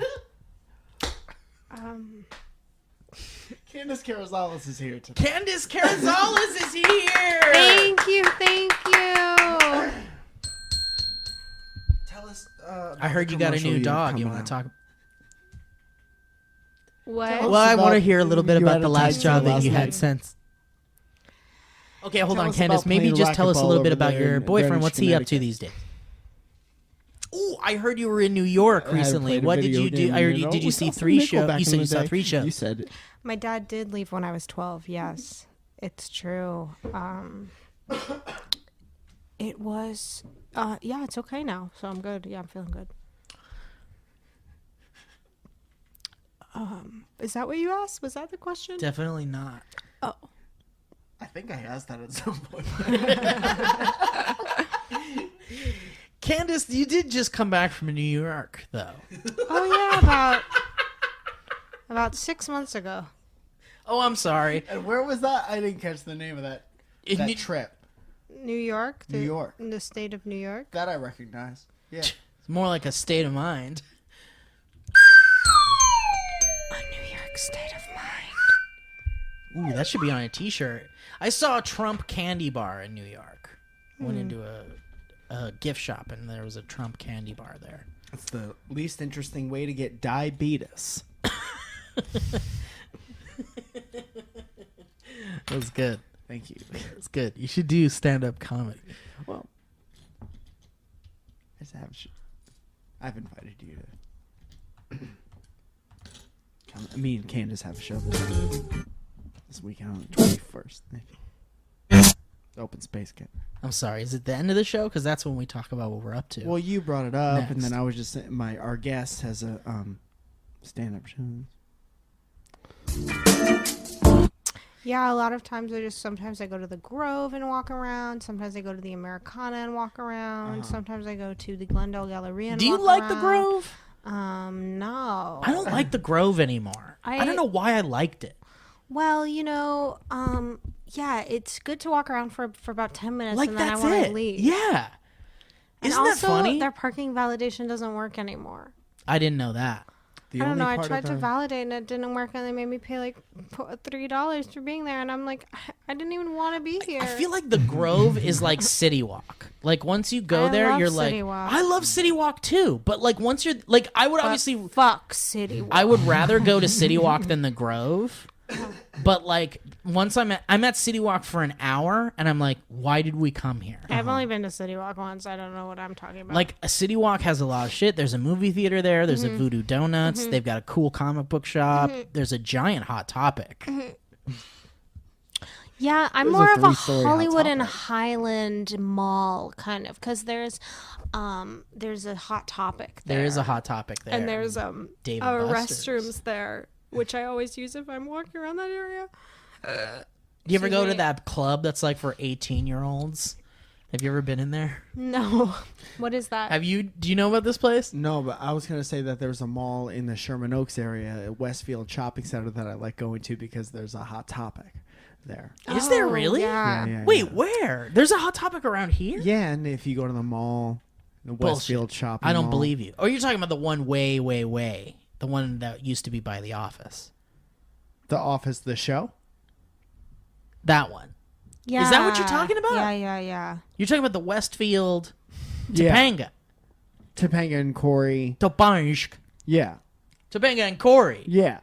Candace Carrizales is here today. Candace Carrizales is here! Thank you, thank you. Tell us. I heard you got a new dog. You want to talk? What? Well, I want to about- hear a little bit you about had the a last taste job of that last you had night. since. Okay, hold Tell on, us Candace. about Maybe playing just tell us a little racquetball bit over about there your in boyfriend. Greenwich, What's he up to Connecticut. these days? Ooh, I heard you were in New York I recently. played a What did video you do? game, I heard you know, did you we see saw some 3 Nickel shows? back You in said the you saw day. 3 shows. You said it. My dad did leave when I was 12. Yes, it's true. It was, yeah, it's okay now. So I'm good. Yeah, I'm feeling good. Is that what you asked? Was that the question? Definitely not. Oh. I think I asked that at some point. Candace, you did just come back from New York, though. Oh yeah, about 6 months ago. Oh, I'm sorry. And where was that? I didn't catch the name of that trip. New York. New York. In the state of New York. That I recognize. Yeah. It's more like a state of mind. A New York state of mind. Ooh, that should be on a T-shirt. I saw a Trump candy bar in New York. Went into a gift shop, and there was a Trump candy bar there. It's the least interesting way to get diabetes. That was good. Thank you. It's good. You should do stand-up comedy. Well, I've invited you to come. Me and Candace have a show this weekend on the 21st. Open space camp. I'm sorry. Is it the end of the show? Because that's when we talk about what we're up to. Well, you brought it up, and Next. then I was just saying, our guest has a stand-up show. Yeah, a lot of times sometimes I go to the Grove and walk around. Sometimes I go to the Americana and walk around. Sometimes I go to the Glendale Galleria and Do you walk like the around. Grove? No. I don't like the Grove anymore. I don't know why I liked it. Well, yeah, it's good to walk around for about 10 minutes Like, and then that's I want it. to leave. Yeah. And Isn't also, that funny? their parking validation doesn't work anymore. I didn't know that. The I don't only know. I part of tried to the- validate and it didn't work, and they made me pay like $3 for being there, and I'm like, I didn't even want to be here. I feel like the Grove is like City Walk. Like once you go I there, love you're City like, Walk. I love City Walk too. But like once you're like, I would obviously, fuck City Walk. I would rather go to City Walk than the Grove. But like once I'm at City Walk for an hour, and I'm like, why did we come here? I've only been to City Walk once. I don't know what I'm talking about. Like a City Walk has a lot of shit. There's a movie theater there. There's a Voodoo Donuts. They've got a cool comic book shop. There's a giant Hot Topic. yeah, I'm There's a more of a 3-story Hot Hollywood and Topic. Highland Mall kind of, because there's a Hot Topic there. There is a Hot Topic there. and there's David our Buster's. restrooms there, which I always use if I'm walking around that area. Do you ever go to me. that club that's like for 18-year-olds? Have you ever been in there? No, what is that? Do you know about this place? No, but I was gonna say that there's a mall in the Sherman Oaks area, at Westfield Shopping Center, that I like going to because there's a Hot Topic there. Is there Oh, really? Yeah. Yeah, Wait, yeah. where? There's a Hot Topic around here? Yeah, and if you go to the mall, the Bullshit. Westfield Shopping I don't Mall, believe you. Oh, you're talking about the one way. The one that used to be by the office. The Office, the show. That one. Yeah. Is that what you're talking about? Yeah. You're talking about the Westfield Yeah, Topanga. Topanga and Corey. Topanga. Yeah, Topanga and Corey. yeah.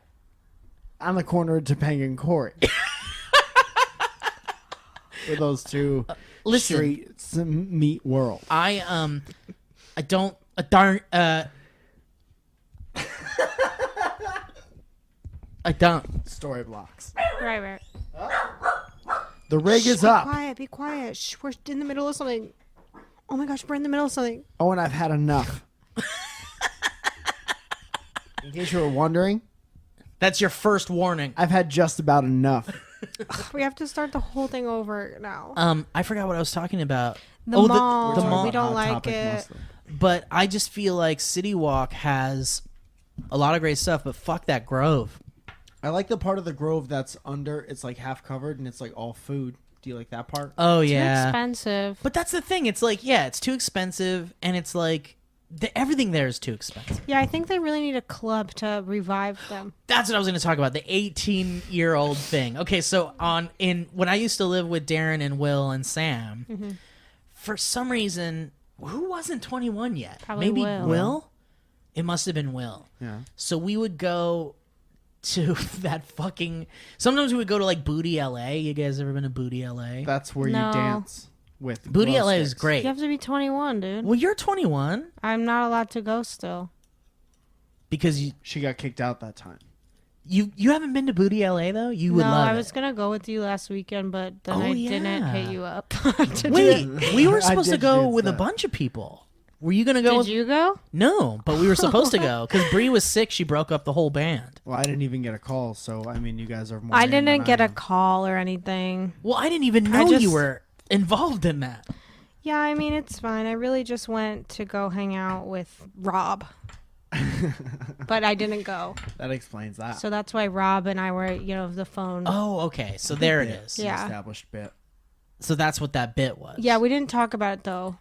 On the corner of Topanga and Corey. Where those two Listen. streets meet world. I don't I don't. Story blocks. Right. The rig is up. Be quiet. Shh, we're in the middle of something. Oh my gosh, we're in the middle of something. Oh, and I've had enough. In case you were wondering, That's your first warning. I've had just about enough. We have to start the whole thing over now. I forgot what I was talking about. The Oh, mall. the We're mall. We talking don't about Hot like Topic it. mostly. But I just feel like City Walk has a lot of great stuff, but fuck that Grove. I like the part of the Grove that's under. It's like half covered and it's like all food. Do you like that part? Oh Too yeah. expensive. But that's the thing. It's like, yeah, it's too expensive, and it's like everything there is too expensive. Yeah, I think they really need a club to revive them. That's what I was going to talk about, the 18-year-old thing. Okay, so when I used to live with Darren and Will and Sam, for some reason, who wasn't 21 yet? Probably Maybe Will. It must have been Will. Yeah. So we would go to that fucking. Sometimes we would go to like Booty LA. You guys ever been to Booty LA? That's where No. you dance with Booty glow LA is sticks. great. You have to be 21, dude. Well, you're 21 I'm not allowed to go still. because She got kicked out that time. you haven't been to Booty LA though. You would No, love I it. was gonna go with you last weekend, but then Oh, I didn't yeah. hit you up. to do Wait, it. we were I supposed to did go do with a that. bunch of people. Were you gonna go? Did with... you go? No, but we were supposed to go because Bree was sick. She broke up the whole band. Well, I didn't even get a call, so I mean, you guys are more. I in didn't than get I a am. call or anything. Well, I didn't even know just- you were involved in that. Yeah, I mean, it's fine. I really just went to go hang out with Rob. But I didn't go. That explains that. So that's why Rob and I were, the phone. Oh, okay. So there it is. Yeah. Established bit. So that's what that bit was. Yeah, we didn't talk about it though.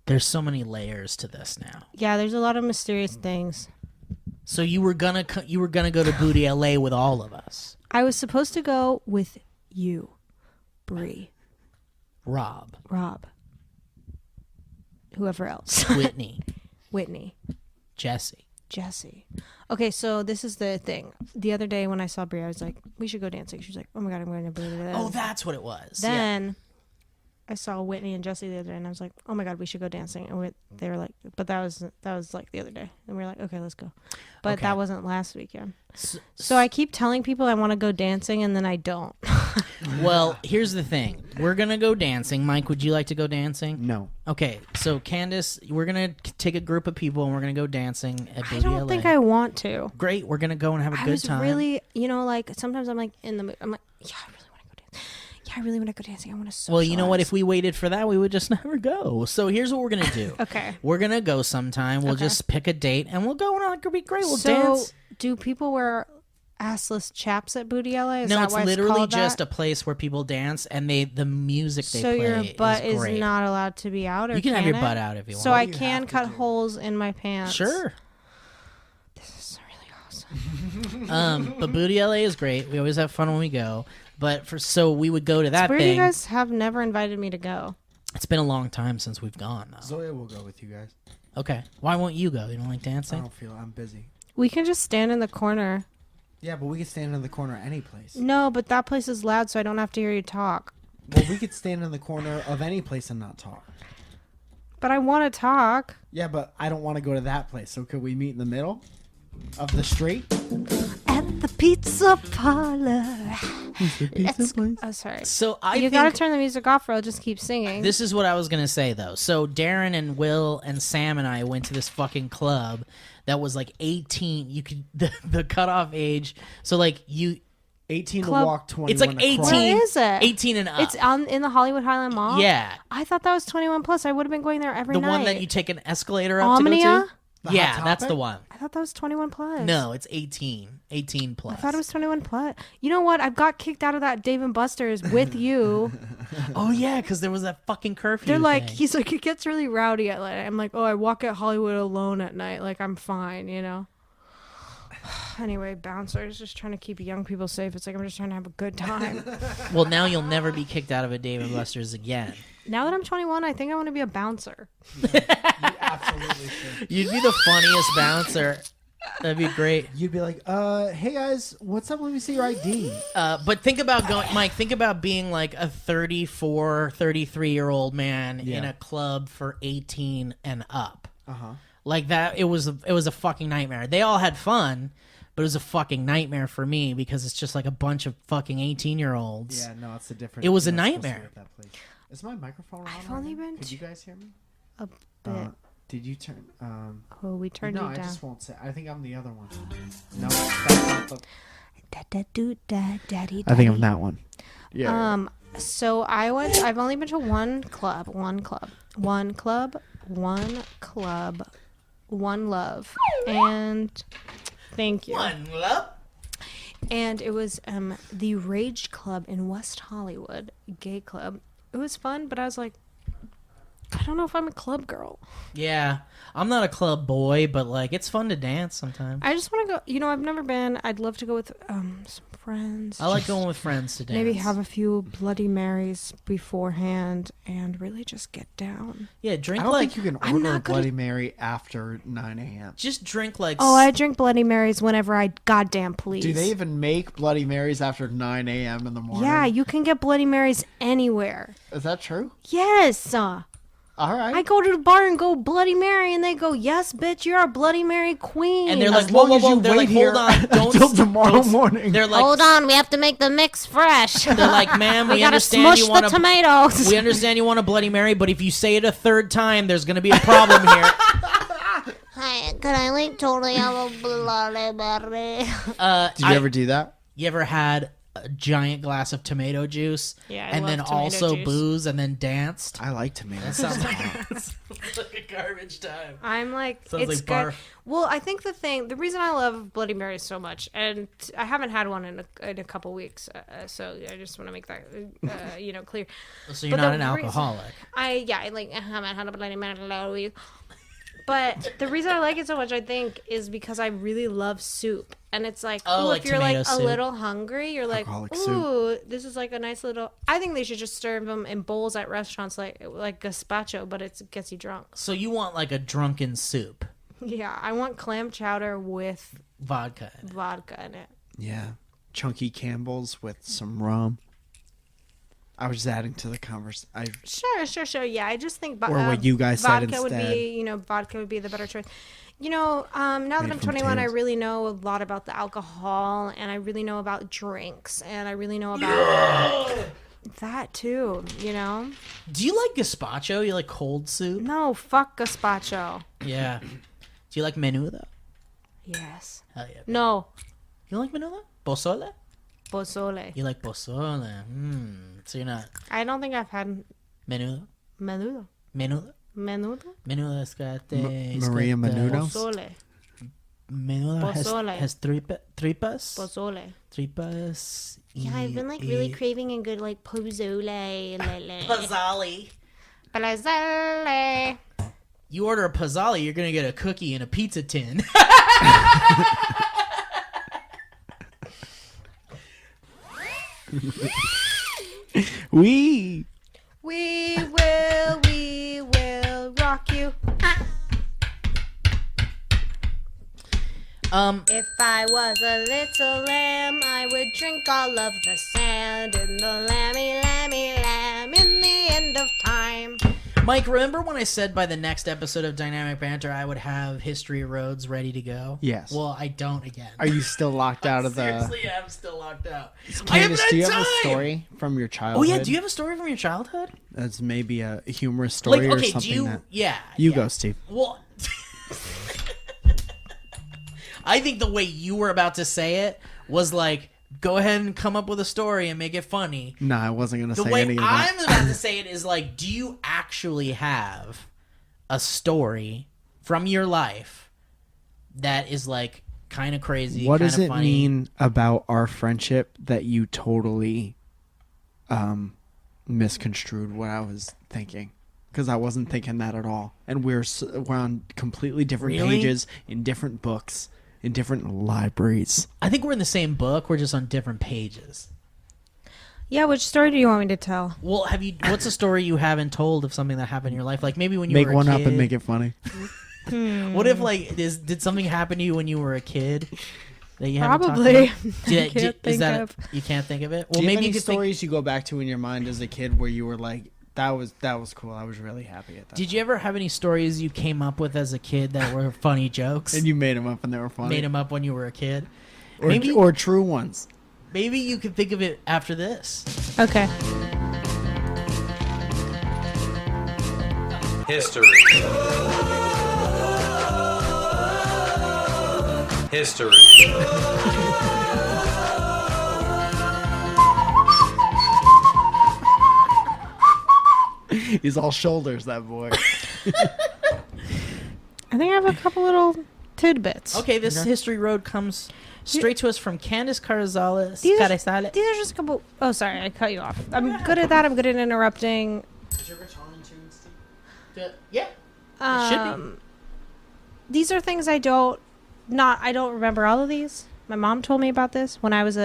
There's so many layers to this now. Yeah, there's a lot of mysterious things. So you were gonna go to Booty LA with all of us. I was supposed to go with you, Bree, Rob, Rob, whoever else, Whitney, Whitney, Jesse. Jesse. Okay, so this is the thing. The other day when I saw Bree, I was like, we should go dancing. She was like, oh my God, I'm going to Bree. Oh, that's what it was. Yeah. Then I saw Whitney and Jesse the other day, and I was like, "Oh my God, we should go dancing." And they were like, "But that was like the other day," and we were like, "Okay, let's go." But Okay. that wasn't last weekend. So I keep telling people I want to go dancing, and then I don't. Well, here's the thing. We're gonna go dancing. Mike, would you like to go dancing? No. Okay, so Candace, we're gonna take a group of people and we're gonna go dancing at I Booty don't LA. think I want to. Great, we're gonna go and have a I good was time. really, like sometimes I'm like in the mood. I'm like, yeah, I really want to go dance. Yeah, I really want to go dancing. I want to. Well, you know what? If we waited for that, we would just never go. So here's what we're gonna do. Okay. We're gonna go sometime. We'll Okay. just pick a date and we'll go, and it'll be great. We'll so dance. do people wear assless chaps at Booty LA? Is No, that it's why literally called just that? a place where people dance, and the music they So play your butt is is great. not allowed to be out, or You can have your it? butt out if you want. So What I do you can have to cut do? holes in my pants. Sure. But Booty LA is great. We always have fun when we go. But so we would go to that Where thing. you guys have never invited me to go. It's been a long time since we've gone, though. Zoya will go with you guys. Okay. Why won't you go? You don't like I dancing? don't feel I'm busy. We can just stand in the corner. Yeah, but we could stand in the corner any place. No, but that place is loud, so I don't have to hear you talk. Well, we could stand in the corner of any place and not talk. But I want to talk. Yeah, but I don't want to go to that place. So could we meet in the middle of the street? At the pizza parlor. Oh, sorry. So You gotta turn the music off or I'll just keep singing. This is what I was gonna say though. So Darren and Will and Sam and I went to this fucking club that was like 18. You could the cutoff age. So like 18 Club- to walk, 21 it's like to cross. 18. Where is it? 18 and up. It's in the Hollywood Highland Mall? Yeah, I thought that was 21 plus. I would have been going there every the night. one that you take an escalator up to Omnia? go to. The Yeah, Hot that's the Topic? one. I thought that was 21 plus. No, it's 18 plus. I thought it was 21 plus. You know what? I got kicked out of that Dave and Buster's with you. Oh yeah, because there was that fucking curfew. They're like, thing. he's like, it gets really rowdy at night. I'm like, oh, I walk at Hollywood alone at night. Like, I'm fine, you know? Anyway, bouncers just trying to keep young people safe. It's like, I'm just trying to have a good time. Well, now you'll never be kicked out of a Dave and Buster's again. Now that I'm 21, I think I want to be a bouncer. You absolutely should. You'd be the funniest bouncer. That'd be great. You'd be like, hey guys, what's up? Let me see your ID. But think about going, Mike. Think about being like a 34, 33-year-old man in Yeah. a club for 18 and up. Uh-huh. Like that, it was a fucking nightmare. They all had fun, but it was a fucking nightmare for me because it's just like a bunch of fucking 18-year-olds. Yeah, no, it's a different. It was a you're not supposed to nightmare. be at that place. Is my microphone on? I've right only now? been Could to- you guys hear me? A bit. Did you turn? Oh, we turned no, you I down. just won't say. I think I'm the other one. No, that's not the. Daddy. I think I'm that one. Yeah. So I've only been to one club, one love, and thank you. One love. And it was the Rage Club in West Hollywood, gay club. It was fun, but I was like, I don't know if I'm a club girl. Yeah, I'm not a club boy, but like it's fun to dance sometimes. I just want to go. You know, I've never been. I'd love to go with some friends. I like going with friends to dance. Maybe have a few Bloody Marys beforehand and really just get down. Yeah, I drink don't like think you can I'm order a not gonna- Bloody Mary after 9 a.m. just drink like. Oh, I drink Bloody Marys whenever I goddamn please. Do they even make Bloody Marys after 9 a.m. in the morning? Yeah, you can get Bloody Marys anywhere. Is that true? Yes. All right. I go to the bar and go Bloody Mary, and they go, "Yes, bitch, you're a Bloody Mary queen." And they're As like, whoa, long whoa, as whoa. you They're wait like, here hold on, don't until tomorrow don't- morning. They're like, Hold on, we have to make the mix fresh. they're like, ma'am, we we gotta understand smush you the want tomatoes. We understand you want a Bloody Mary, but if you say it a third time, there's gonna be a problem here. Hi, can I like totally have a Bloody Mary? Did you ever do that? You ever had a giant glass of tomato juice? Yeah, I and love then tomato also juice. booze and then danced? I like tomatoes. Sounds like a garbage time. I'm like, Sounds it's like good. barf. Well, I think the reason I love Bloody Mary so much, and I haven't had one in a couple weeks, so I just want to make that clear. So you're But not the an reason- alcoholic. I haven't had a Bloody Mary in a week. But the reason I like it so much, I think, is because I really love soup. And it's like, Oh, ooh, like if you're like tomato a soup. little hungry, you're like, Alcoholic soup. ooh, this is like a nice little. I think they should just serve them in bowls at restaurants like gazpacho, but it gets you drunk. So you want like a drunken soup, Yeah, I want clam chowder with vodka. vodka in it. Yeah. Chunky Campbell's with some rum. I was just adding to the conversation. Sure. Yeah, I just think Or what you guys said vodka would instead. be, vodka would be the better choice. Now that Made I'm from 21, I potatoes. really know a lot about the alcohol, and I really know about drinks, and I really know about that too. Do you like gazpacho? You like cold soup? No, fuck gazpacho. Yeah. Do you like menudo? Yes. Hell yeah. No, You like menudo? Pozole? pozole. You like pozole? So you're not I don't think I've had menudo? menudo. Menudo? Menudo? Menudo es got Maria Menudo? Pozole. Menudo Pozole. has tripas. Pozole. Tripas. Yeah, I've been like really craving a good like pozole. Pozole. Pozole. You order a pozole, you're gonna get a cookie in a pizza tin. We will rock you. If I was a little lamb, I would drink all of the sand in the lamb in the end of time. Mike, remember when I said by the next episode of Dynamic Banter I would have History Roads ready to go? Yes. Well, I don't again. Are you still locked out of the... Seriously, I'm still locked out. Candace, do you have time! a story from your Oh, childhood? yeah, do you have a story from your childhood? That's maybe a humorous story or something do you... that... Yeah. You go, Steve. Well... I think the way you were about to say it was like, go ahead and come up with a story and make it funny. No, I wasn't going to say The way any of that. I'm about to say it is like, do you actually have a story from your life that is like kind of crazy? What does it funny? mean about our friendship that you totally misconstrued what I was thinking? Because I wasn't thinking that at all. And we're on completely different Really? pages in different books, in different libraries. I think we're in the same book. We're just on different pages. Yeah, which story do you want me to tell? Well, what's a story you haven't told of something that happened in your life? Like maybe when you Make were a one kid. up and make it funny. What if like did something happen to you when you were a kid? That you haven't talked Probably. about? I can't think of. You can't think of it? Do Well, you have maybe any you could stories you go back to in your mind as a kid where you were like, that was cool. I was really happy at that. Did you ever have any stories you came up with as a kid that were funny jokes? And you made them up and they were funny. Made them up when you were a kid? Or true ones. Maybe you could think of it after this. Okay. History. He's all shoulders, that boy. I think I have a couple little tidbits. Okay, this History Road comes straight to us from Candace Carrizales. These are Carrizales. just a couple... Oh, sorry, I cut you off. I'm good at that. I'm good at interrupting. Is your guitar in tune, Steve? Yeah. It should be. These are things I don't remember all of these. My mom told me about this when I was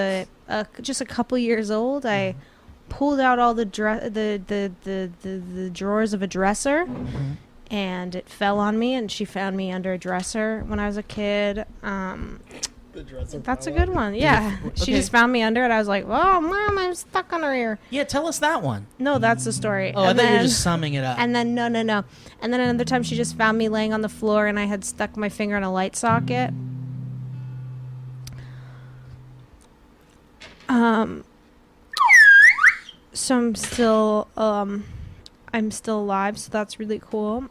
just a couple years old. I pulled out all the drawers of a dresser, and it fell on me, and she found me under a dresser when I was a kid. That's a good one. Yeah. She just found me under it. I was like, oh, Mom, I'm stuck under here. Yeah, tell us that one. No, that's the story. Oh, I thought you were just summing it up. And then, no. And then another time she just found me laying on the floor and I had stuck my finger in a light socket. So I'm still alive, so that's really cool.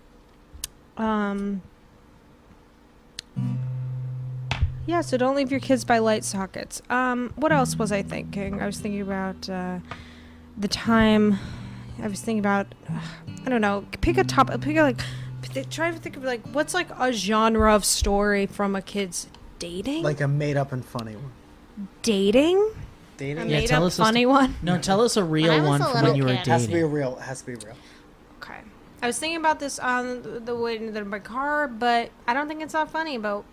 Yeah, so don't leave your kids by light sockets. What else was I thinking? I was thinking about the time. I was thinking about, I don't know, pick a topic, try to think of like, what's like a genre of story from a kid's dating? Like a made up and funny one. Dating? A Dating? Yeah, made tell up us funny one? No, tell us a When I real was one a from little when you were kid. Has to be dating. real. It has to be real. Okay. I was thinking about this on the way to my car, but I don't think it's that funny, but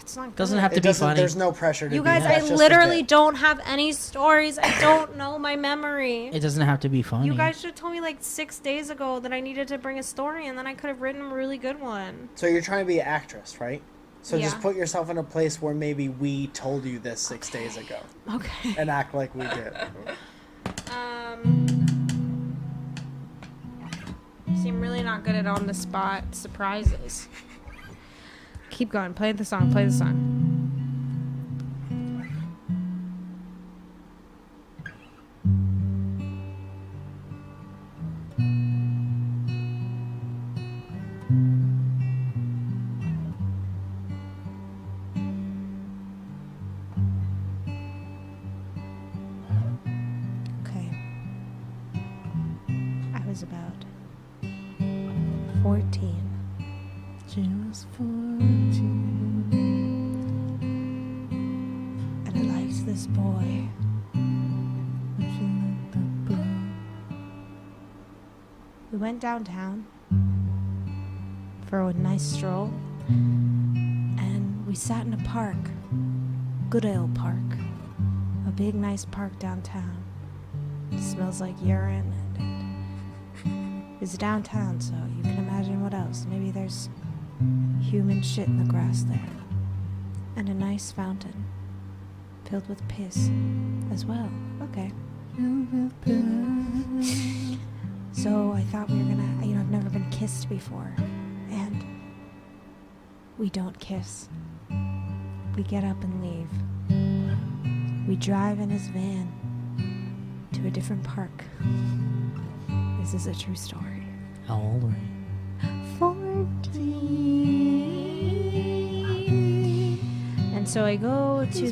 it's not good. Doesn't have to It be doesn't. funny. There's no pressure to You be guys, that's I just a literally bit. don't have any stories. I don't know my memory. It doesn't have to be funny. You guys should have told me like 6 days ago that I needed to bring a story, and then I could have written a really good one. So you're trying to be an actress, right? So just Yeah. put yourself in a place where maybe we told you this 6 days ago Okay. and act like we did. See, I'm really not good at on the spot surprises. Keep going. Play the song. Play the song. Okay. I was about 14. She was 14. And I liked this boy. We went downtown for a nice stroll, and we sat in a park, Goodale Park, a big nice park downtown. It smells like urine, and it's downtown, so you can imagine what else. Maybe there's human shit in the grass there. And a nice fountain filled with piss as well. Okay. So I thought we were gonna, I've never been kissed before. And we don't kiss. We get up and leave. We drive in his van to a different park. This is a true story. How old were you? 14. And so I go to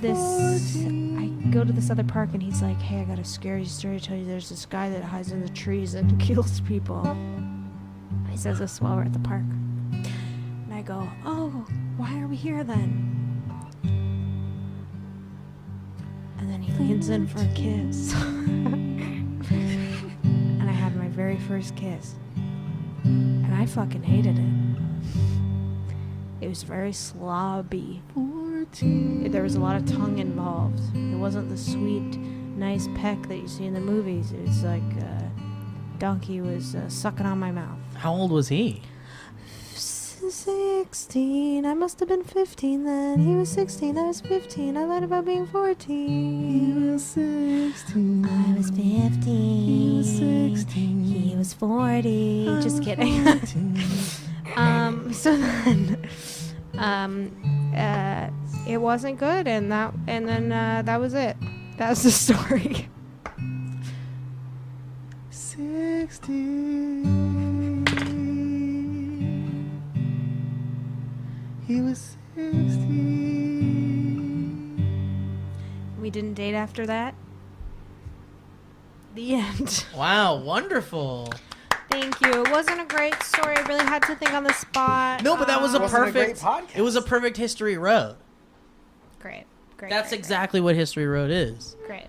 this other park, and he's like, hey, I got a scary story to tell you. There's this guy that hides in the trees and kills people. He says this while we're at the park. And I go, oh, why are we here then? And then he leans in for a kiss. And I had my very first kiss. And I fucking hated it. It was very slobby. There was a lot of tongue involved. It wasn't the sweet, nice peck that you see in the movies. It was like donkey was sucking on my mouth. How old was he? 16. I must have been 15 then. He was 16. I was 15. I lied about being 14. He was 16. I was 15. He was 16. He was 40. Just kidding. So then, it wasn't good, and then that was it. That was the story. 16. He was 16. We didn't date after that. The end. Wow, wonderful. Thank you. It wasn't a great story. I really had to think on the spot. No, but that was a Wasn't a great perfect. podcast. It was a perfect history road. Great. That's great, exactly what history road is. Great.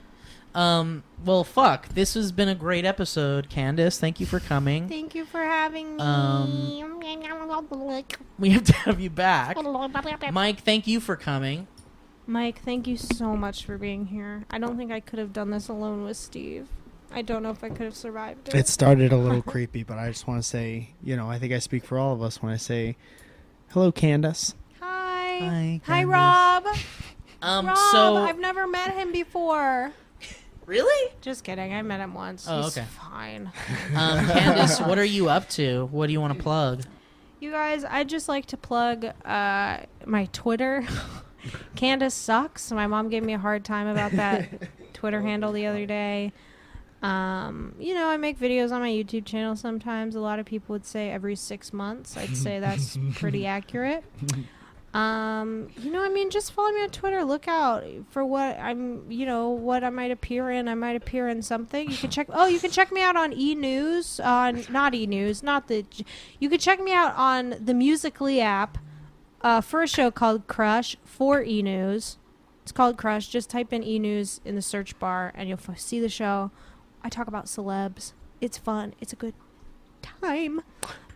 Well, fuck. This has been a great episode, Candace. Thank you for coming. Thank you for having me. We have to have you back. Mike, thank you for coming. Mike, thank you so much for being here. I don't think I could have done this alone with Steve. I don't know if I could have survived it. It started a little creepy, but I just want to say, I think I speak for all of us when I say, hello, Candace. Hi. Hi, Hi, Candace. Rob. Rob, So I've never met him before. really, Just kidding. I met him once. Oh, He's okay. fine. Candace, what are you up to? What do you want to plug? You guys, I'd just like to plug my Twitter. Candace sucks. My mom gave me a hard time about that Twitter handle the other day. I make videos on my YouTube channel sometimes. A lot of people would say every 6 months. I'd say that's pretty accurate. Just follow me on Twitter. Look out for what what I might appear in. I might appear in something. You can check me out on E-News. Not E-News, you can check me out on the Musical.ly app for a show called Crush for E-News. It's called Crush. Just type in E-News in the search bar and you'll see the show. I talk about celebs. It's fun. It's a good time.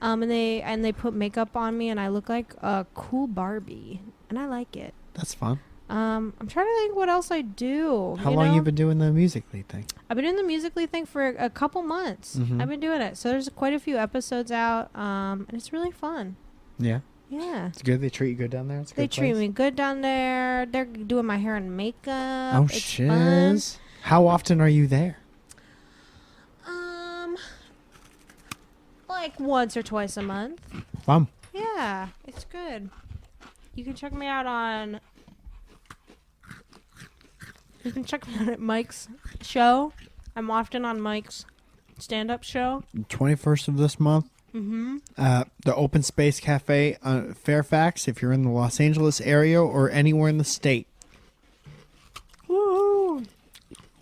And they put makeup on me and I look like a cool Barbie and I like it. That's fun. I'm trying to think what else I do. How long you been doing the Musical.ly thing? I've been doing the Musical.ly thing for a couple months. Mhm. I've been doing it. So there's quite a few episodes out. And it's really fun. Yeah. Yeah. It's good. They treat you good down there. It's a They good treat place. me good down there. They're doing my hair and makeup. Oh, It's shiz. fun. How often are you there? Like once or twice a month. Fun. Yeah, it's good. You can check me out on at Mike's show. I'm often on Mike's stand-up show. 21st of this month. Mm-hmm. The Open Space Cafe, Fairfax, if you're in the Los Angeles area or anywhere in the state. Woo!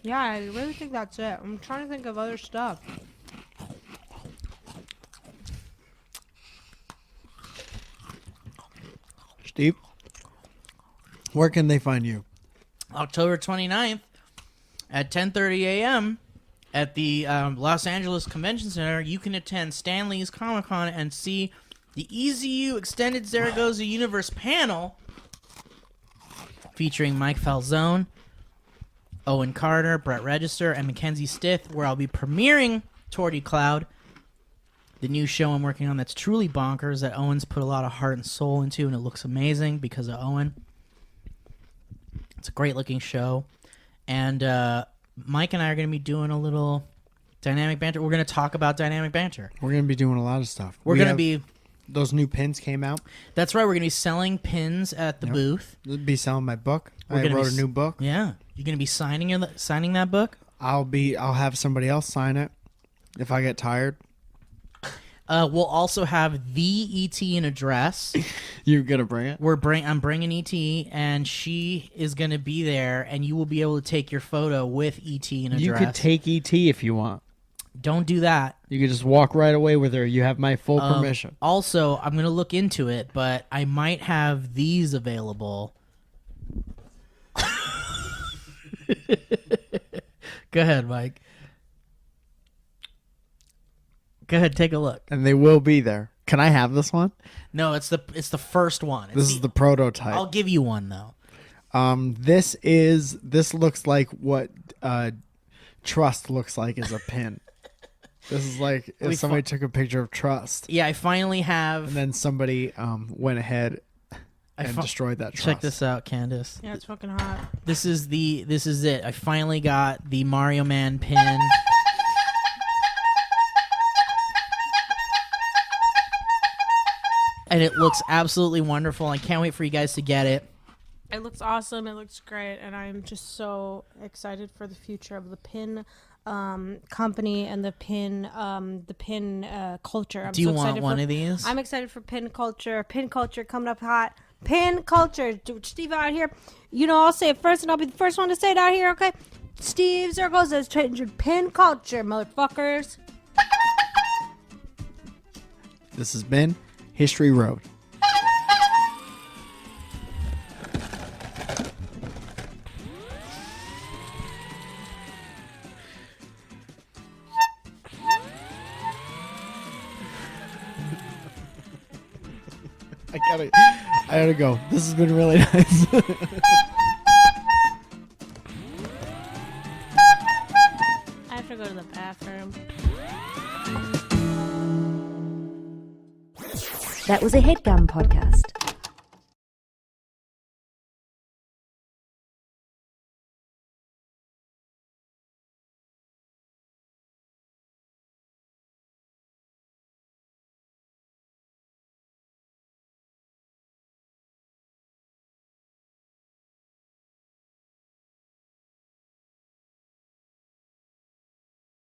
Yeah, I really think that's it. I'm trying to think of other stuff. Steve, where can they find you? October 29th at 10:30 a.m. at the Los Angeles Convention Center. You can attend Stanley's Comic-Con and see the EZU Extended Zaragoza Universe panel featuring Mike Falzone, Owen Carter, Brett Register, and Mackenzie Stith, where I'll be premiering Torty Cloud, the new show I'm working on that's truly bonkers, that Owen's put a lot of heart and soul into, and it looks amazing because of Owen. It's a great-looking show. And Mike and I are going to be doing a little dynamic banter. We're going to talk about dynamic banter. We're going to be doing a lot of stuff. We're going to be... Those new pins came out. That's right. We're going to be selling pins at the booth. We'll be selling my book. We're I wrote a new book. Yeah. You're going to be signing that book? I'll have somebody else sign it if I get tired. We'll also have the ET in address. You're going to bring it? I'm bringing ET, and she is going to be there, and you will be able to take your photo with ET in address. You could take ET if you want. Don't do that. You could just walk right away with her. You have my full permission. Also, I'm going to look into it, but I might have these available. Go ahead, Mike. Go ahead, take a look. And they will be there. Can I have this one? No, it's the first one. This is the prototype. I'll give you one though. This looks like what trust looks like as a pin. This is like if somebody took a picture of trust. Yeah, I finally have. And then somebody went ahead and destroyed that trust. Check this out, Candace. Yeah, it's fucking hot. This is it. I finally got the Mario Man pin. And it looks absolutely wonderful. I can't wait for you guys to get it. It looks awesome. It looks great, and I'm just so excited for the future of the pin company and the pin culture. Do you want one of these? I'm excited for pin culture. Pin culture coming up hot. Pin culture. Steve out here. I'll say it first, and I'll be the first one to say it out here. Okay. Steve Zirkles is changing pin culture, motherfuckers. This has been History Road. I gotta go. This has been really nice. I have to go to the bathroom. That was a HeadGum podcast.